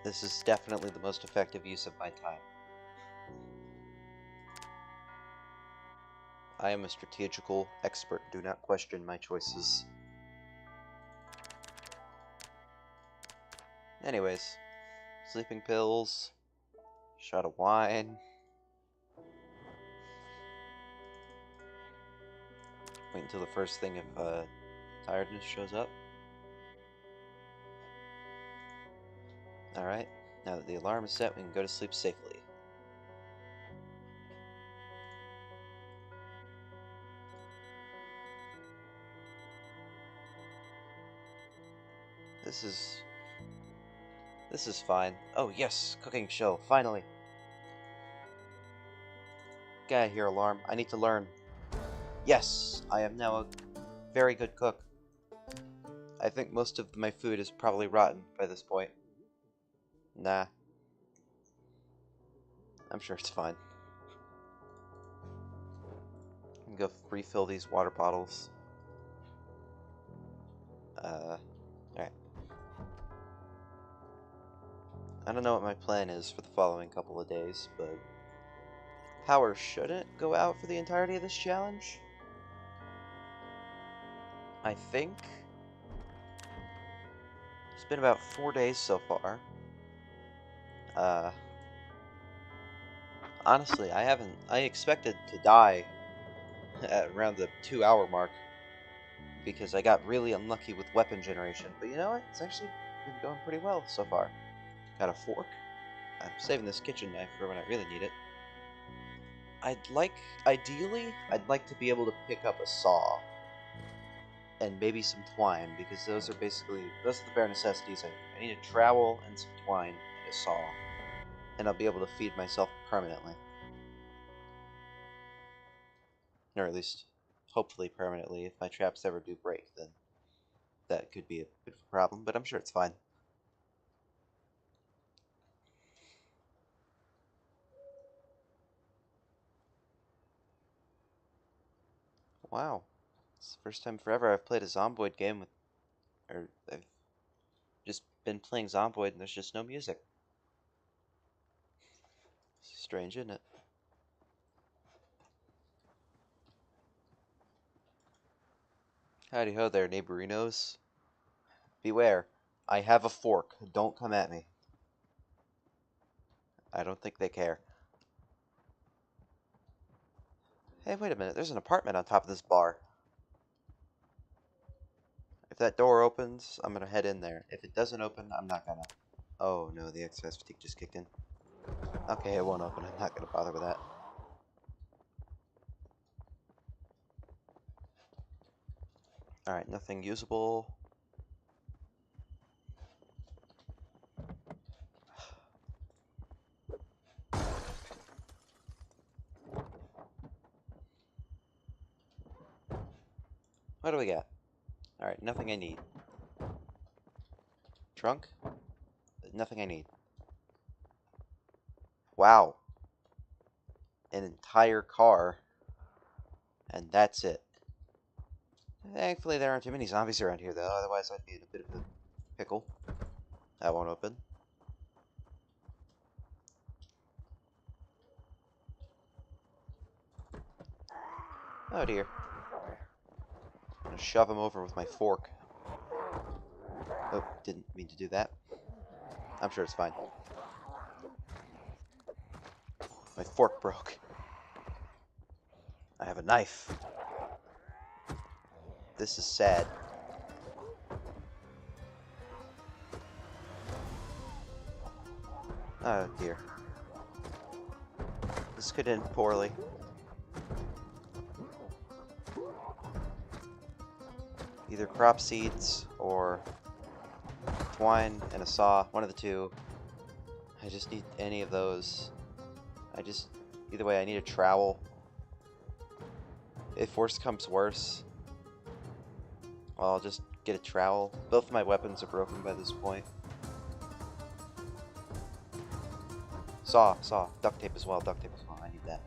This is definitely the most effective use of my time. I am a strategical expert. Do not question my choices. Anyways, sleeping pills, shot of wine. Wait until the first thing of tiredness shows up. Alright, now that the alarm is set, we can go to sleep safely. This is fine. Oh yes, cooking show, finally. Get out of here, alarm. I need to learn. Yes, I am now a very good cook. I think most of my food is probably rotten by this point. Nah. I'm sure it's fine. I can go refill these water bottles. Alright. I don't know what my plan is for the following couple of days, but... Power shouldn't go out for the entirety of this challenge. I think. It's been about 4 days so far. Honestly, I expected to die at around the 2-hour mark because I got really unlucky with weapon generation. But you know what? It's actually been going pretty well so far. Got a fork. I'm saving this kitchen knife for when I really need it. Ideally, I'd like to be able to pick up a saw. And maybe some twine, because those are the bare necessities I need. I need a trowel and some twine and a saw. and I'll be able to feed myself permanently. Or at least, hopefully permanently. If my traps ever do break, then that could be a bit of a problem, but I'm sure it's fine. Wow. It's the first time forever I've played a Zomboid game with, or I've just been playing Zomboid and there's just no music. Strange, isn't it? Howdy ho there, neighborinos. Beware, I have a fork. Don't come at me. I don't think they care. Hey, wait a minute, there's an apartment on top of this bar. If that door opens, I'm gonna head in there. If it doesn't open, I'm not gonna. Oh no, the exercise fatigue just kicked in. Okay, it won't open. I'm not gonna bother with that. Alright, nothing usable. What do we got? Alright, nothing I need. Trunk? Nothing I need. Wow. An entire car. And that's it. Thankfully, there aren't too many zombies around here, though. Otherwise, I'd be in a bit of a pickle. That won't open. Oh dear. I'm gonna shove him over with my fork. Oh, didn't mean to do that. I'm sure it's fine. My fork broke. I have a knife. This is sad. Oh dear. This could end poorly. Either crop seeds or twine and a saw, one of the two. I just need any of those. Either way, I need a trowel. If worse comes worse, well, I'll just get a trowel. Both of my weapons are broken by this point. Saw, duct tape as well, I need that.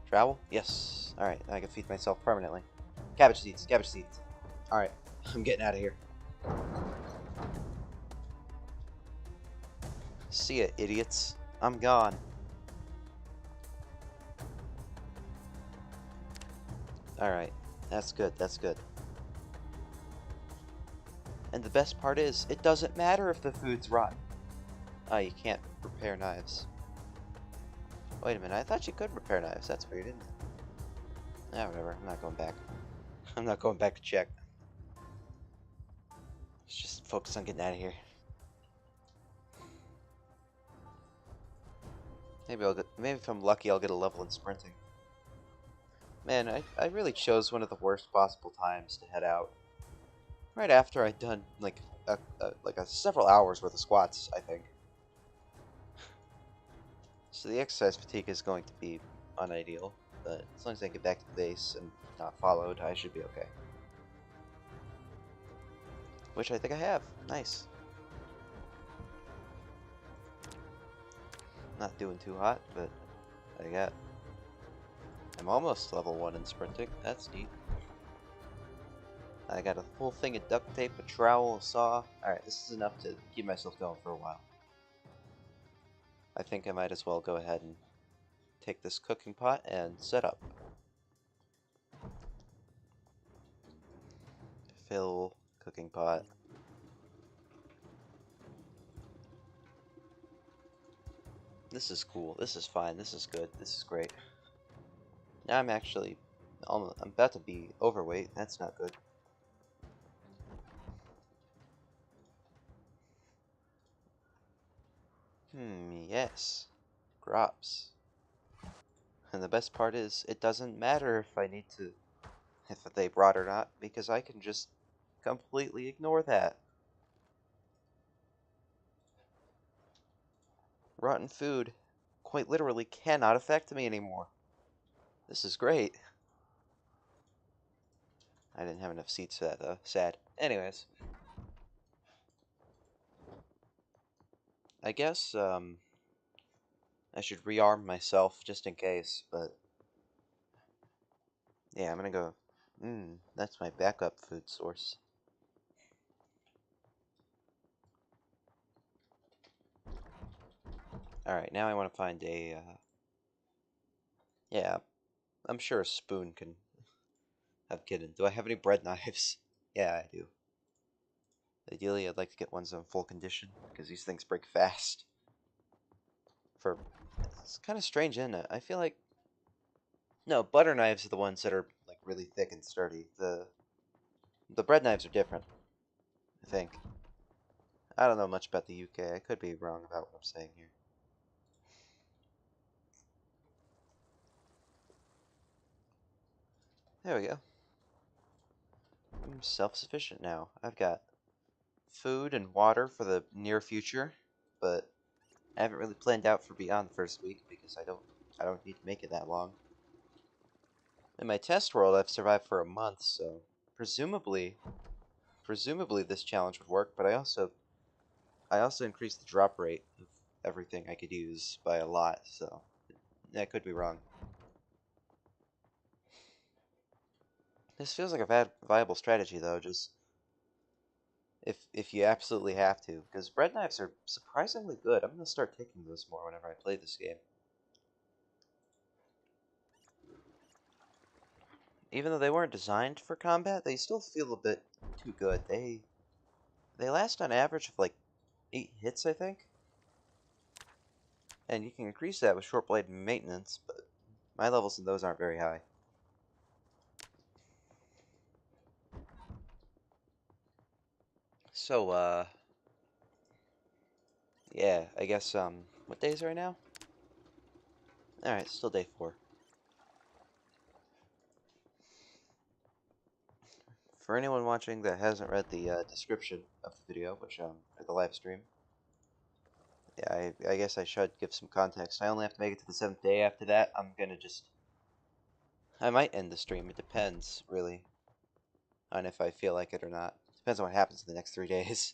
Trowel? Yes. Alright, I can feed myself permanently. Cabbage seeds. Alright, I'm getting out of here. See ya, idiots. I'm gone. Alright, that's good. And the best part is, it doesn't matter if the food's rotten. Oh, you can't repair knives. Wait a minute, I thought you could repair knives. That's weird, isn't it? Ah, whatever. I'm not going back. I'm not going back to check. Let's just focus on getting out of here. Maybe if I'm lucky, I'll get a level in sprinting. Man, I really chose one of the worst possible times to head out. Right after I'd done like several hours worth of squats, I think. So the exercise fatigue is going to be unideal, but as long as I get back to the base and not followed, I should be okay. Which I think I have. Nice. Not doing too hot, but I'm almost level 1 in sprinting. That's neat. I got a full thing of duct tape, a trowel, a saw. Alright, this is enough to keep myself going for a while. I think I might as well go ahead and take this cooking pot and set up. Fill cooking pot. This is cool. This is fine. This is good. This is great. Now I'm about to be overweight. That's not good. Yes. Crops. And the best part is, it doesn't matter if they brought or not, because I can just completely ignore that. Rotten food quite literally cannot affect me anymore. This is great. I didn't have enough seats for that, though. Sad. Anyways. I guess, I should rearm myself just in case, but... Yeah, I'm gonna go... that's my backup food source. Alright, now I want to find a, Yeah, I'm sure a spoon can have kitten. Do I have any bread knives? Yeah, I do. Ideally, I'd like to get ones in full condition, because these things break fast. It's kind of strange, isn't it? I feel like... No, butter knives are the ones that are, like, really thick and sturdy. The bread knives are different, I think. I don't know much about the UK. I could be wrong about what I'm saying here. There we go. I'm self-sufficient now. I've got food and water for the near future, but I haven't really planned out for beyond the first week because I don't need to make it that long. In my test world, I've survived for a month, so presumably this challenge would work, but I also increased the drop rate of everything I could use by a lot, so that could be wrong. This feels like a viable strategy, though, just if you absolutely have to, because bread knives are surprisingly good. I'm going to start taking those more whenever I play this game. Even though they weren't designed for combat, they still feel a bit too good. They last on average of like 8 hits, I think. And you can increase that with short blade maintenance, but my levels in those aren't very high. So, yeah, I guess, what day is it right now? Alright, still day 4. For anyone watching that hasn't read the description of the video, which, or the live stream, yeah, I guess I should give some context. I only have to make it to the 7th day. After that, I'm gonna just... I might end the stream. It depends, really, on if I feel like it or not. Depends on what happens in the next 3 days.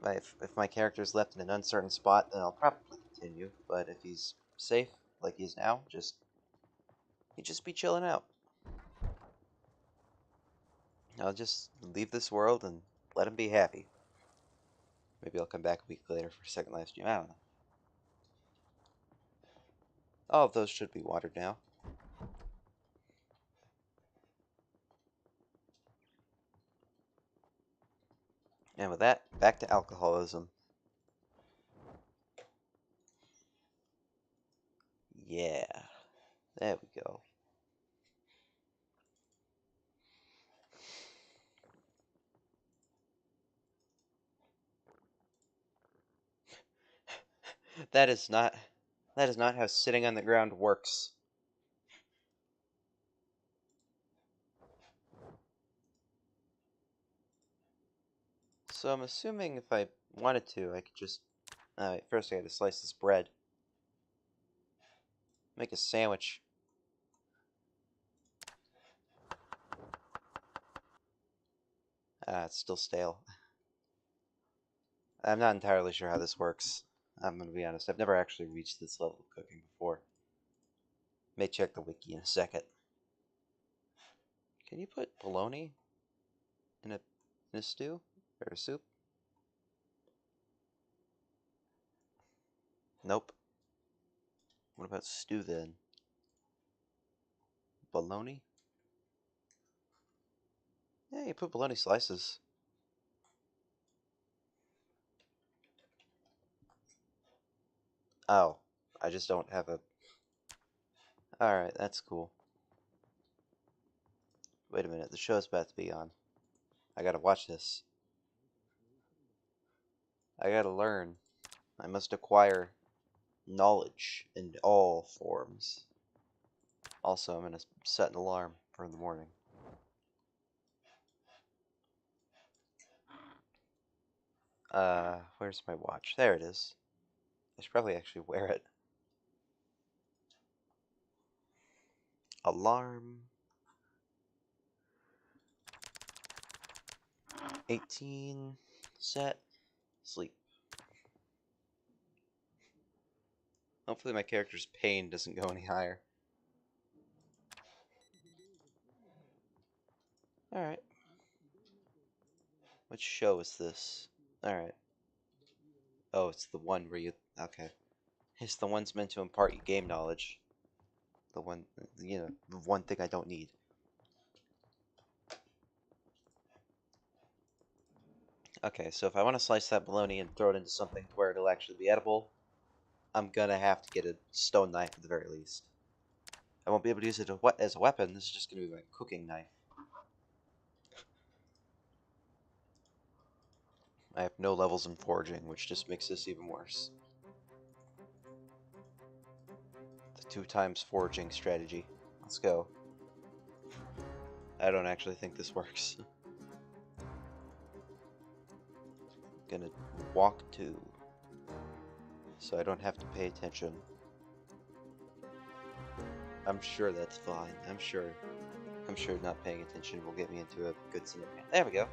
If my character's left in an uncertain spot, then I'll probably continue. But if he's safe, like he is now, he'd just be chilling out. I'll just leave this world and let him be happy. Maybe I'll come back a week later for a second live stream. I don't know. All of those should be watered now. And with that, back to alcoholism. Yeah. There we go. That is not how sitting on the ground works. So I'm assuming if I wanted to, I could just... first I had to slice this bread. Make a sandwich. It's still stale. I'm not entirely sure how this works. I'm gonna be honest. I've never actually reached this level of cooking before. May check the wiki in a second. Can you put bologna in a stew or a soup? Nope. What about stew then? Bologna? Yeah, you put bologna slices. Oh, I just don't have a... Alright, that's cool. Wait a minute, the show's about to be on. I gotta watch this. I gotta learn. I must acquire knowledge in all forms. Also, I'm gonna set an alarm for the morning. Where's my watch? There it is. should probably actually wear it. Alarm. 18. Set. Sleep. Hopefully my character's pain doesn't go any higher. Alright. Which show is this? Alright. Oh, it's the one where you... Okay. It's the one's meant to impart you game knowledge. The one, you know, the one thing I don't need. Okay, so if I want to slice that bologna and throw it into something to where it'll actually be edible, I'm gonna have to get a stone knife at the very least. I won't be able to use it as a weapon. This is just gonna be my cooking knife. I have no levels in foraging, which just makes this even worse. The 2 times foraging strategy. Let's go. I don't actually think this works. Gonna walk to, so I don't have to pay attention. I'm sure that's fine. I'm sure not paying attention will get me into a good scenario. There we go.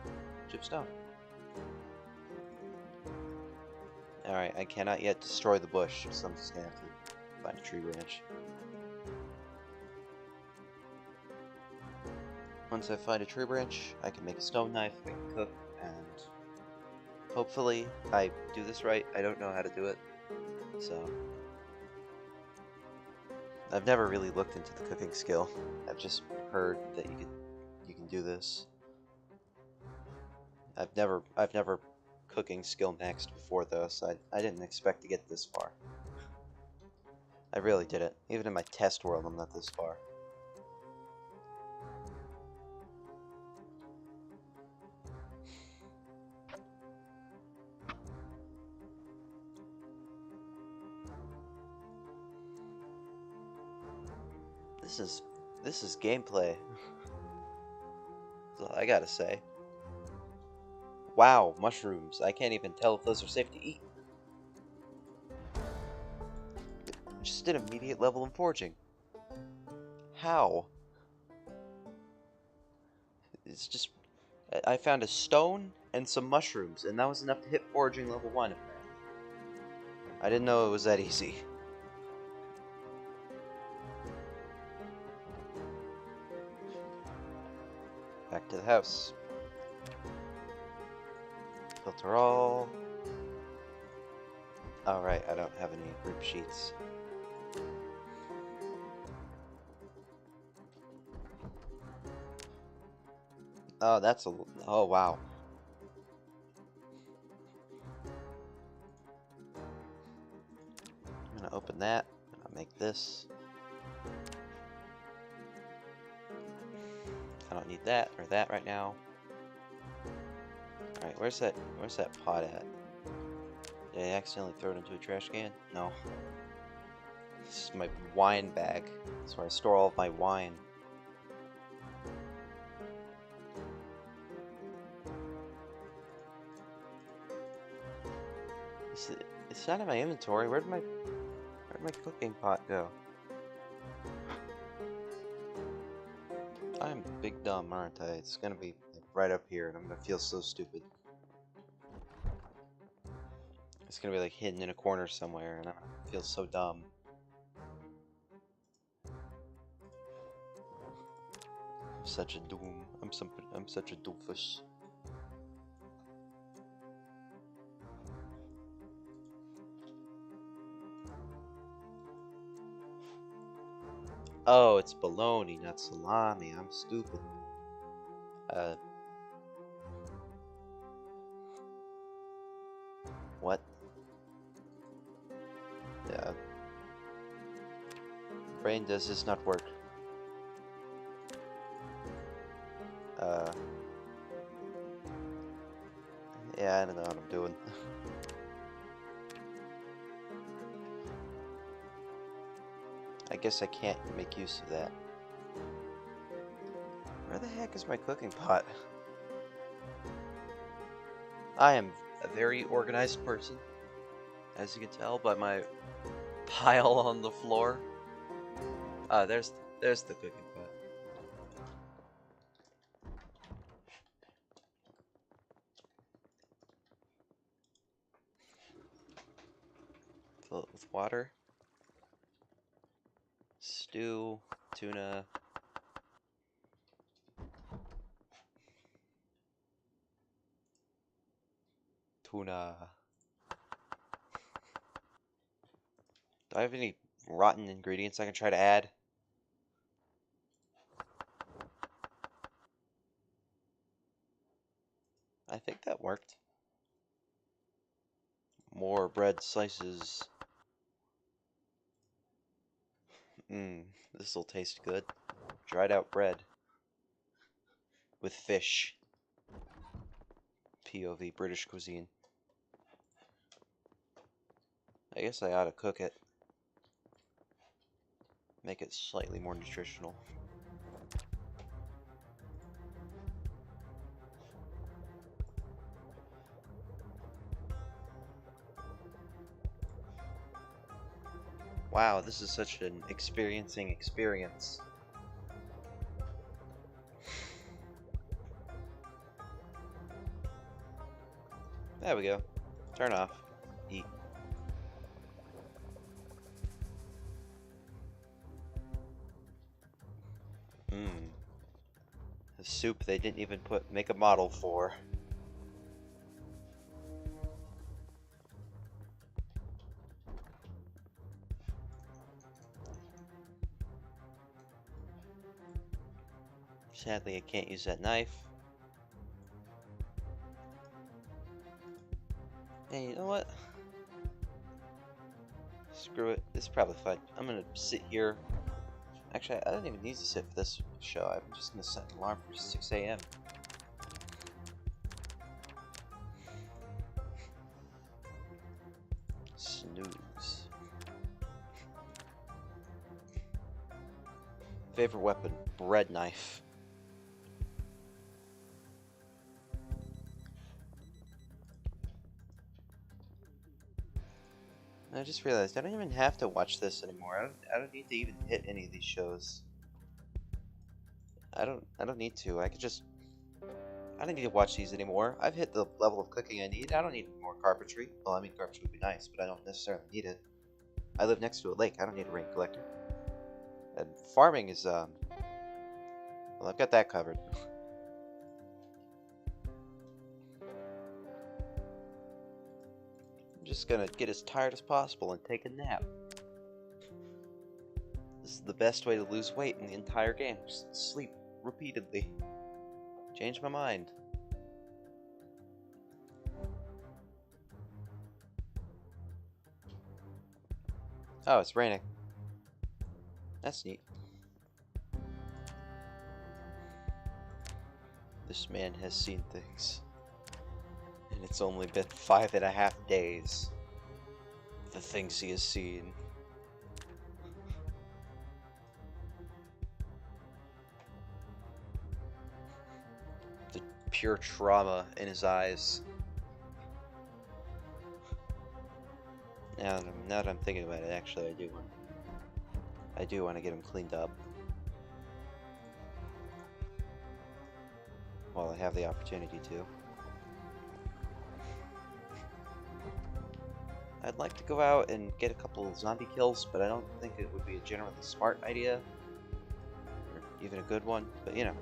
Chip stone. Alright, I cannot yet destroy the bush, so I'm just gonna have to find a tree branch. Once I find a tree branch, I can make a stone knife, I can cook, and hopefully I do this right. I don't know how to do it, so I've never really looked into the cooking skill. I've just heard that you can do this. I've never cooking skill maxed before though, so I didn't expect to get this far. I really didn't. Even in my test world, I'm not this far. This is gameplay. That's all I gotta say. Wow, mushrooms. I can't even tell if those are safe to eat. Just an immediate level in foraging. How? It's just... I found a stone and some mushrooms, and that was enough to hit foraging level 1. I didn't know it was that easy. Back to the house. Filter all. Alright, I don't have any rib sheets. Oh, that's a... Oh, wow. I'm gonna open that. I'll make this. I don't need that or that right now. Alright, where's that pot at? Did I accidentally throw it into a trash can? No. This is my wine bag. That's where I store all of my wine. It's not in my inventory. Where'd my cooking pot go? I'm big dumb, aren't I? It's gonna be like right up here, and I'm gonna feel so stupid. It's gonna be like hidden in a corner somewhere, and I'm gonna feel so dumb. I'm such a doom. I'm such a doofus. Oh, it's bologna, not salami. I'm stupid. What? Yeah. Brain, does this not work? Yeah, I don't know what I'm doing. I guess I can't make use of that. Where the heck is my cooking pot? I am a very organized person. as you can tell by my pile on the floor. There's the cooking pot. Fill it with water. Stew, tuna. Tuna. Do I have any rotten ingredients I can try to add? I think that worked. More bread slices. This'll taste good. Dried out bread. With fish. POV, British cuisine. I guess I ought to cook it. Make it slightly more nutritional. Wow, this is such an experiencing experience. There we go. Turn off. Eat. The soup they didn't even make a model for. Sadly, I can't use that knife. Hey, you know what? Screw it. This is probably fine. I'm gonna sit here. Actually, I don't even need to sit for this show. I'm just gonna set an alarm for 6 a.m. Snooze. Favorite weapon? Bread knife. I just realized I don't even have to watch this anymore. I don't need to even hit any of these shows. I don't need to. I don't need to watch these anymore. I've hit the level of cooking I need. I don't need more carpentry. Well, I mean, carpentry would be nice, but I don't necessarily need it. I live next to a lake. I don't need a rain collector. And farming is well, I've got that covered. I'm just gonna get as tired as possible and take a nap. This is the best way to lose weight in the entire game. Just sleep repeatedly. Change my mind. Oh, it's raining. That's neat. This man has seen things. And it's only been 5.5 days. The things he has seen. The pure trauma in his eyes. Now that I'm thinking about it, actually, I do want to get him cleaned up. While I have the opportunity to. I'd like to go out and get a couple of zombie kills, but I don't think it would be a generally smart idea. Or even a good one, but you know.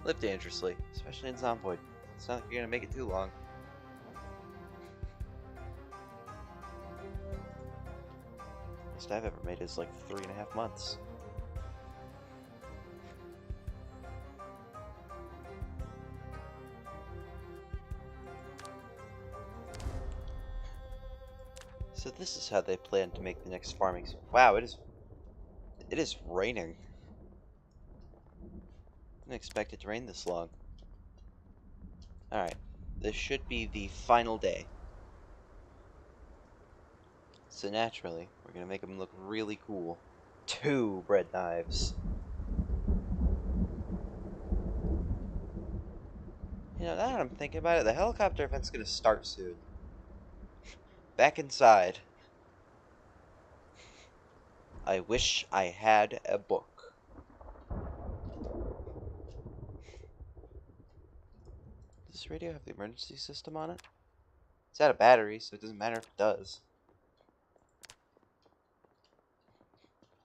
Live dangerously, especially in Zomboid. It's not like you're gonna make it too long. Most I've ever made is like 3.5 months. So this is how they plan to make the next farming. Wow, it is raining. I didn't expect it to rain this long. Alright, this should be the final day. So naturally, we're gonna make them look really cool. 2 bread knives. You know, now that I'm thinking about it, the helicopter event's gonna start soon. Back inside. I wish I had a book. Does this radio have the emergency system on it? It's out of battery, so it doesn't matter if it does.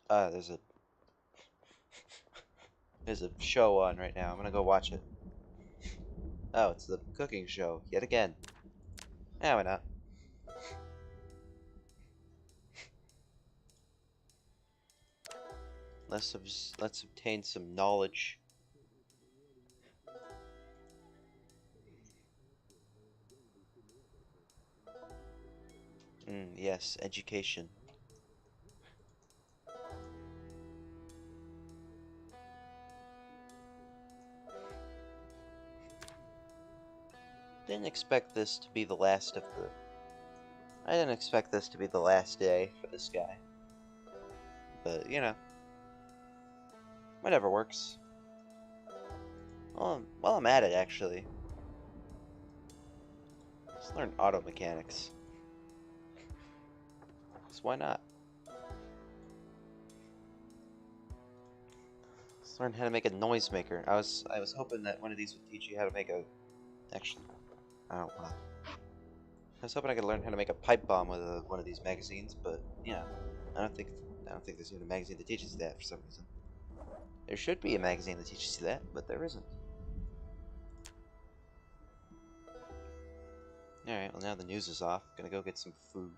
There's a show on right now. I'm gonna go watch it. Oh, it's the cooking show yet again. Yeah, why not? Let's obtain some knowledge. Yes, education. Didn't expect this to be the last of the... I didn't expect this to be the last day for this guy. But, you know. Whatever works. Well, while I'm at it, actually. Let's learn auto mechanics. Because why not? Let's learn how to make a noisemaker. I was hoping that one of these would teach you how to make a... Actually, I don't want to... I was hoping I could learn how to make a pipe bomb with one of these magazines, but yeah, I don't think there's even a magazine that teaches you that for some reason. There should be a magazine that teaches you that, but there isn't. Alright, well now the news is off. Gonna go get some food.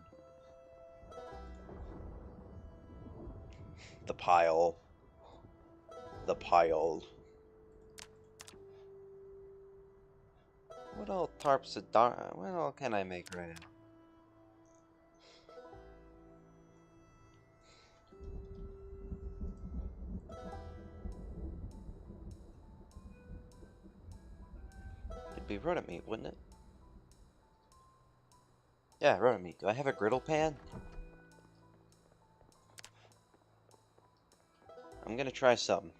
The pile. The pile. What all tarps of what all can I make right now? It'd be rodent meat, wouldn't it? Yeah, rodent meat. Do I have a griddle pan? I'm gonna try something.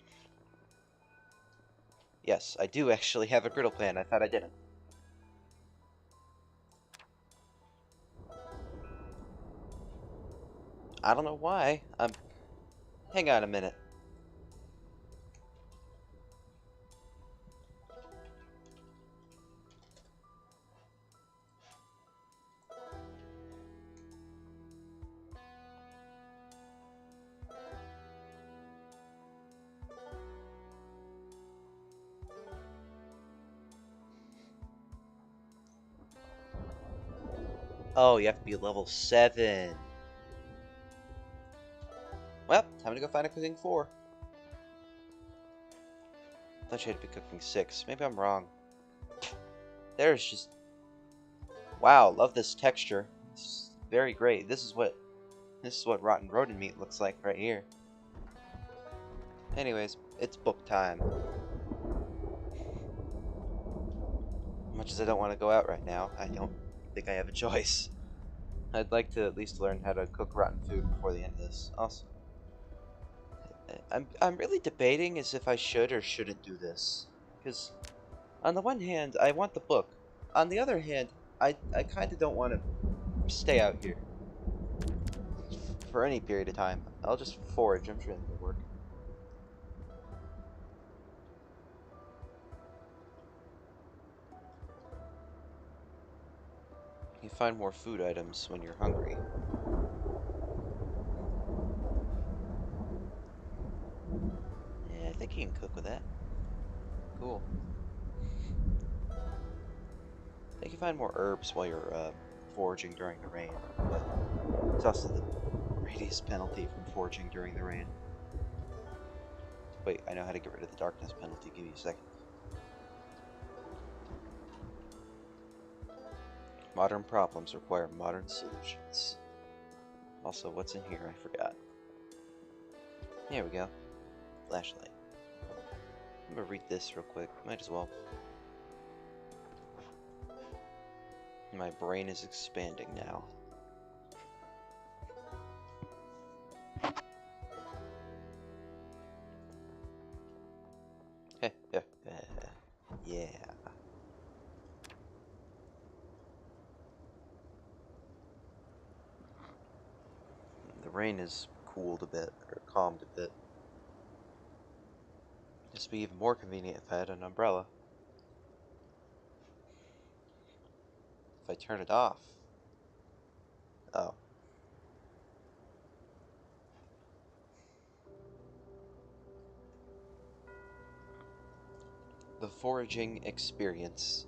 Yes, I do actually have a griddle pan. I thought I didn't. I don't know why. Hang on a minute. Oh, you have to be level 7. Well, time to go find a cooking 4. I thought you had to be cooking 6. Maybe I'm wrong. There's just... Wow, love this texture. It's very great. This is what rotten rodent meat looks like right here. Anyways, it's book time. As much as I don't want to go out right now, I don't think I have a choice. I'd like to at least learn how to cook rotten food before the end of this. Also, I'm really debating as if I should or shouldn't do this. Because on the one hand, I want the book. On the other hand, I kind of don't want to stay out here for any period of time. I'll just forage. I'm sure that'll work. You find more food items when you're hungry. Yeah, I think you can cook with that. Cool. I think you find more herbs while you're foraging during the rain, but it's also the radius penalty from foraging during the rain. Wait, I know how to get rid of the darkness penalty. Give me a second. Modern problems require modern solutions. Also, what's in here? I forgot. Here we go. Flashlight. I'm gonna read this real quick. Might as well. My brain is expanding now. Yeah. rain has cooled a bit, or calmed a bit. This would be even more convenient if I had an umbrella. If I turn it off. Oh. The foraging experience.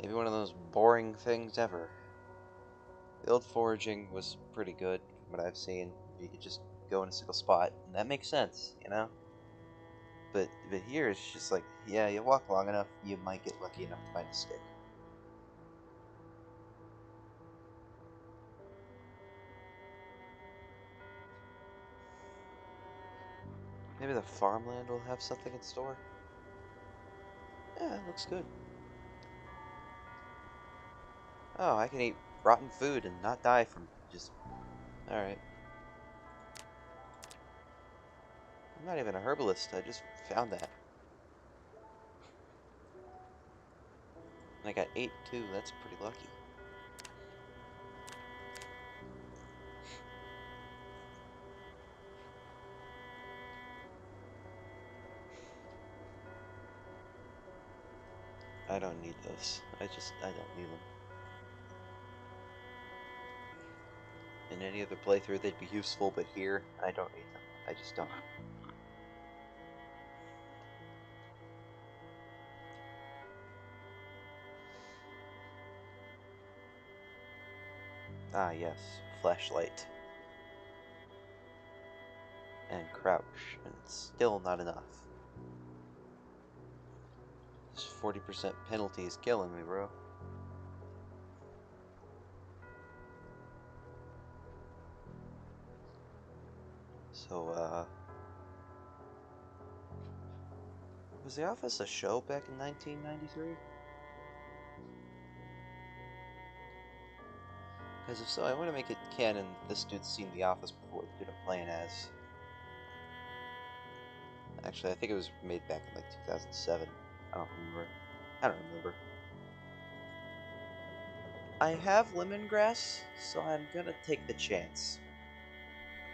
Maybe one of those boring things ever. The old foraging was pretty good, from what I've seen. You could just go in a single spot, and that makes sense, you know? But here it's just like, yeah, you walk long enough, you might get lucky enough to find a stick. Maybe the farmland will have something in store? Yeah, it looks good. Oh, I can eat rotten food and not die from just... Alright. I'm not even a herbalist, I just found that. And I got 8 too, that's pretty lucky. I don't need those. I don't need them. In any other playthrough they'd be useful, but here, I don't need them. I just don't. Ah yes, flashlight. And crouch, and it's still not enough. This 40% penalty is killing me, bro. So, was The Office a show back in 1993? Because if so, I want to make it canon this dude's seen The Office before, the dude I'm playing as. Actually, I think it was made back in like 2007. I don't remember. I have lemongrass, so I'm gonna take the chance.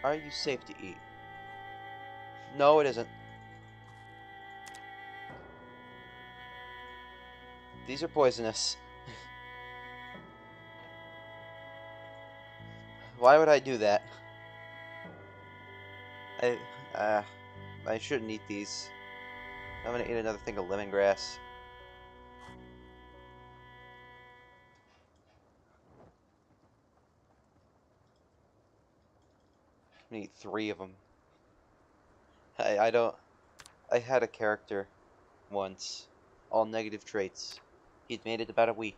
Are you safe to eat? No, it isn't. These are poisonous. Why would I do that? I shouldn't eat these. I'm gonna eat another thing of lemongrass. I'm gonna eat 3 of them. I had a character once, all negative traits. He'd made it about a week.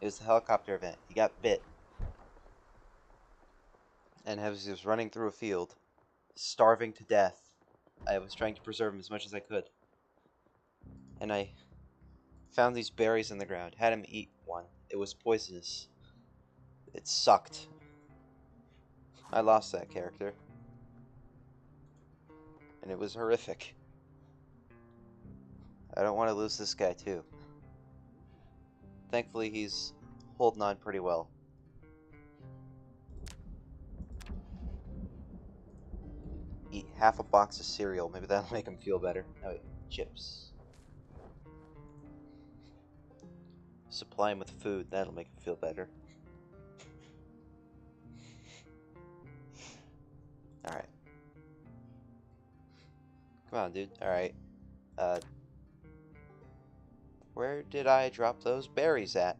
It was the helicopter event. He got bit. And as he was running through a field, starving to death, I was trying to preserve him as much as I could. And I found these berries in the ground, had him eat one. It was poisonous. It sucked. I lost that character. And it was horrific. I don't want to lose this guy too. Thankfully, he's holding on pretty well. Eat half a box of cereal. Maybe that'll make him feel better. Oh wait, chips. Supply him with food. That'll make him feel better. Alright. Come on, dude. Alright. Where did I drop those berries at?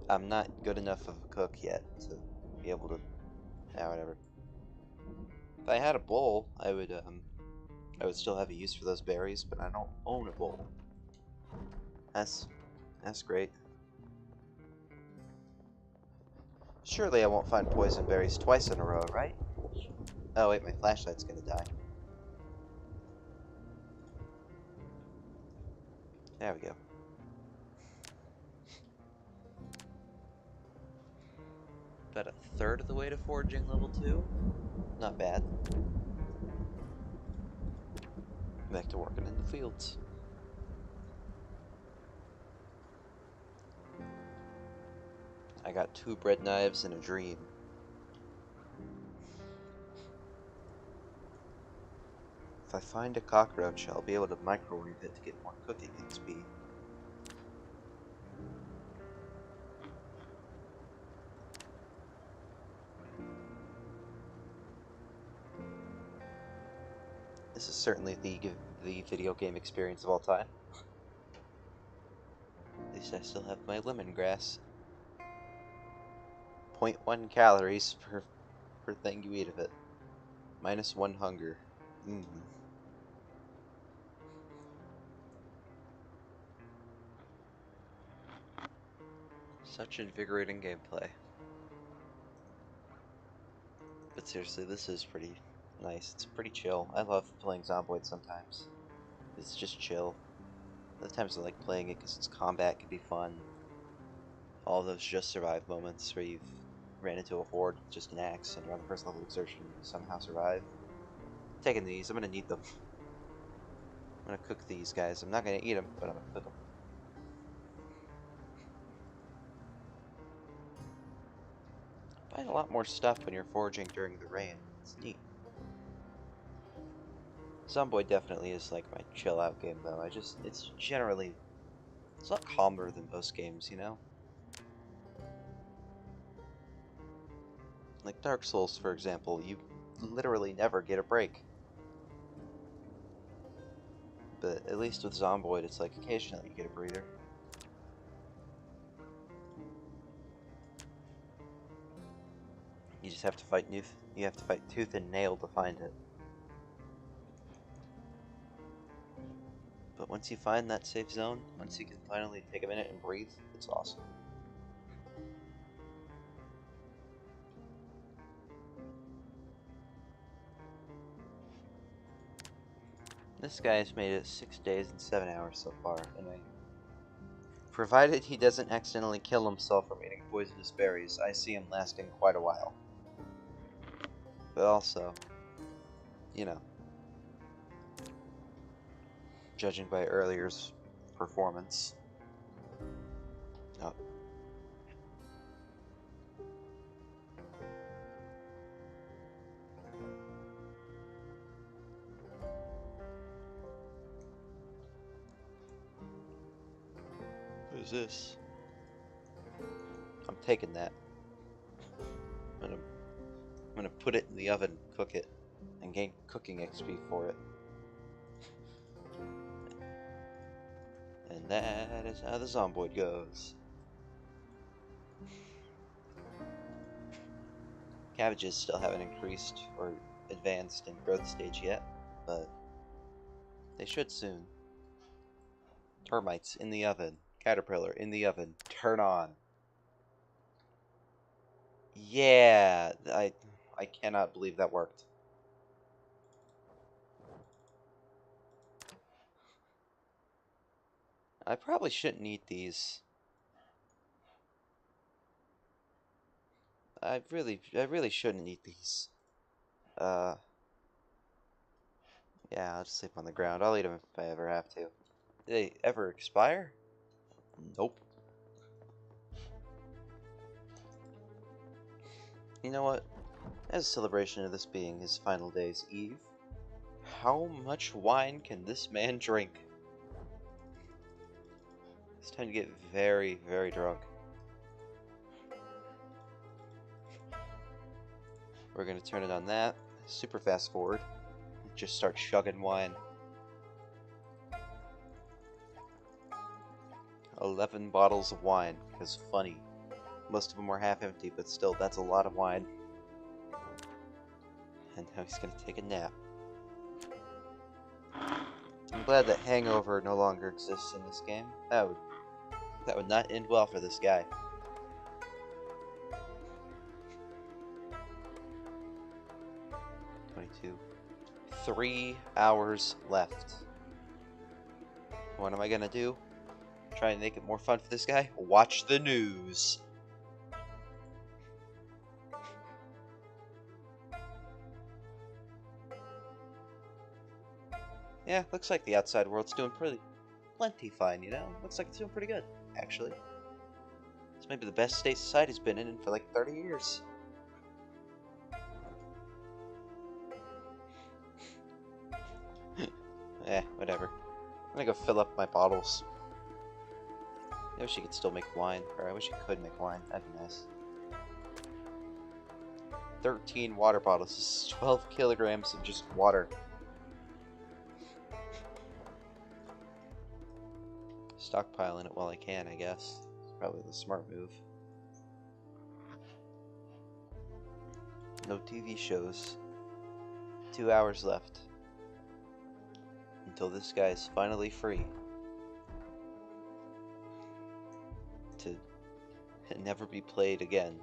I'm not good enough of a cook yet to be able to... Yeah, whatever. If I had a bowl, I would still have a use for those berries, but I don't own a bowl. That's great. Surely I won't find poison berries twice in a row, right? Oh wait, my flashlight's gonna die. There we go. About a third of the way to foraging level 2. Not bad. Back to working in the fields. I got 2 bread knives and a dream. If I find a cockroach, I'll be able to microwave it to get more cooking XP. This is certainly the video game experience of all time. At least I still have my lemongrass. 0.1 calories per thing you eat of it. -1 hunger. Such invigorating gameplay. But seriously, this is pretty nice. It's pretty chill. I love playing Zomboid sometimes. It's just chill. Other times I like playing it because its combat can be fun. All those just survive moments where you've ran into a horde with just an axe and you're on the first level exertion and you somehow survive. I'm taking these, I'm gonna need them. I'm gonna cook these guys. I'm not gonna eat them, but I'm gonna cook them. Find a lot more stuff when you're foraging during the rain. It's neat. Zomboid definitely is like my chill out game though. It's generally, it's a lot calmer than most games, you know? Like Dark Souls, for example, you literally never get a break. But at least with Zomboid, it's like occasionally you get a breather. You just have to fight tooth and nail to find it. But once you find that safe zone, once you can finally take a minute and breathe, it's awesome. This guy has made it 6 days and 7 hours so far, and provided he doesn't accidentally kill himself from eating poisonous berries, I see him lasting quite a while. But also, you know, judging by earlier's performance. Oh. What is this? I'm taking that. I'm gonna put it in the oven, cook it, and gain cooking XP for it. And that is how the Zomboid goes. Cabbages still haven't increased or advanced in growth stage yet, but they should soon. Termites in the oven. Caterpillar in the oven. Turn on. Yeah, I cannot believe that worked. I probably shouldn't eat these. I really shouldn't eat these. Yeah, I'll just sleep on the ground. I'll eat them if I ever have to. Do they ever expire? Nope. You know what? As a celebration of this being his final day's eve, how much wine can this man drink? It's time to get very, very drunk. We're gonna turn it on that. Super fast forward. Just start chugging wine. 11 bottles of wine, because funny. Most of them were half empty, but still, that's a lot of wine. And now he's gonna take a nap. I'm glad that hangover no longer exists in this game. That would not end well for this guy. "22. 3 hours left. What am I gonna do? Try and make it more fun for this guy? Watch the news. Yeah, looks like the outside world's doing plenty fine, you know? Looks like it's doing pretty good, actually. This may be the best state society's been in for like 30 years. Whatever. I'm gonna go fill up my bottles. I wish you could still make wine, or I wish you could make wine. That'd be nice. 13 water bottles. This is 12 kilograms of just water. Stockpiling it while I can, I guess. It's probably the smart move. No TV shows. 2 hours left. Until this guy is finally free. To never be played again.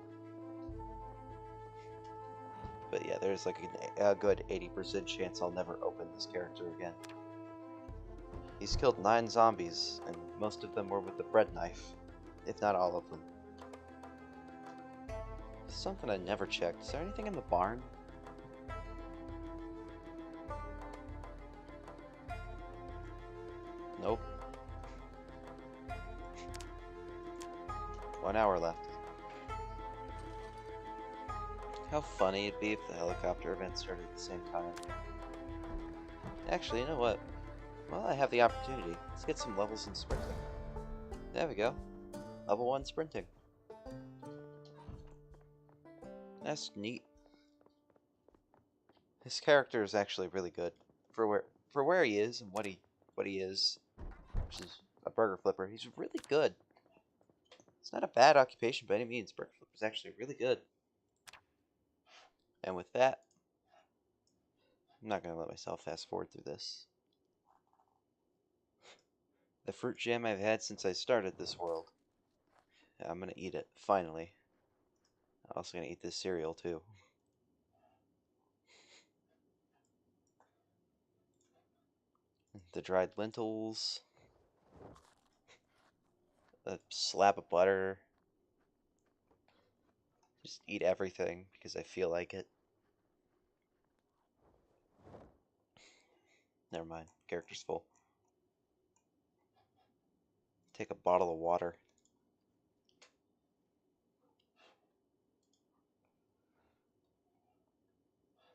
But yeah, there's like a good 80% chance I'll never open this character again. He's killed 9 zombies, and most of them were with the bread knife, if not all of them. Something I never checked. Is there anything in the barn? Nope. 1 hour left. How funny it'd be if the helicopter event started at the same time. Actually, you know what? Well, I have the opportunity. Let's get some levels in sprinting. There we go. Level 1 sprinting. That's neat. His character is actually really good for where he is and what he is, which is a burger flipper. He's really good. It's not a bad occupation by any means. Burger flipper is actually really good. And with that, I'm not gonna let myself fast forward through this. The fruit jam I've had since I started this world. I'm gonna eat it, finally. I'm also gonna eat this cereal, too. The dried lentils. A slab of butter. Just eat everything, because I feel like it. Never mind, character's full. Take a bottle of water.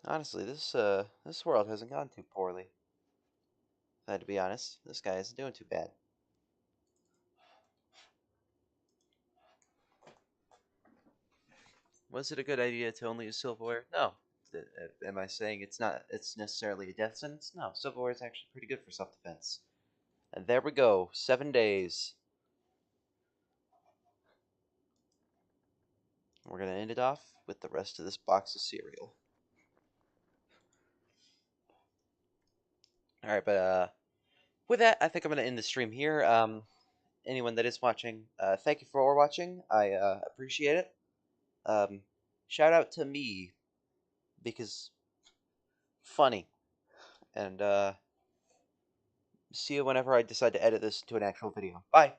Honestly, this world hasn't gone too poorly. If I had to be honest, this guy isn't doing too bad. Was it a good idea to only use silverware? No. Am I saying it's necessarily a death sentence? No, silverware is actually pretty good for self-defense. And there we go, 7 days. We're gonna end it off with the rest of this box of cereal. Alright, but with that, I think I'm gonna end the stream here. Anyone that is watching, thank you for watching. I appreciate it. Shout out to me, because funny. And see you whenever I decide to edit this into an actual video. Bye!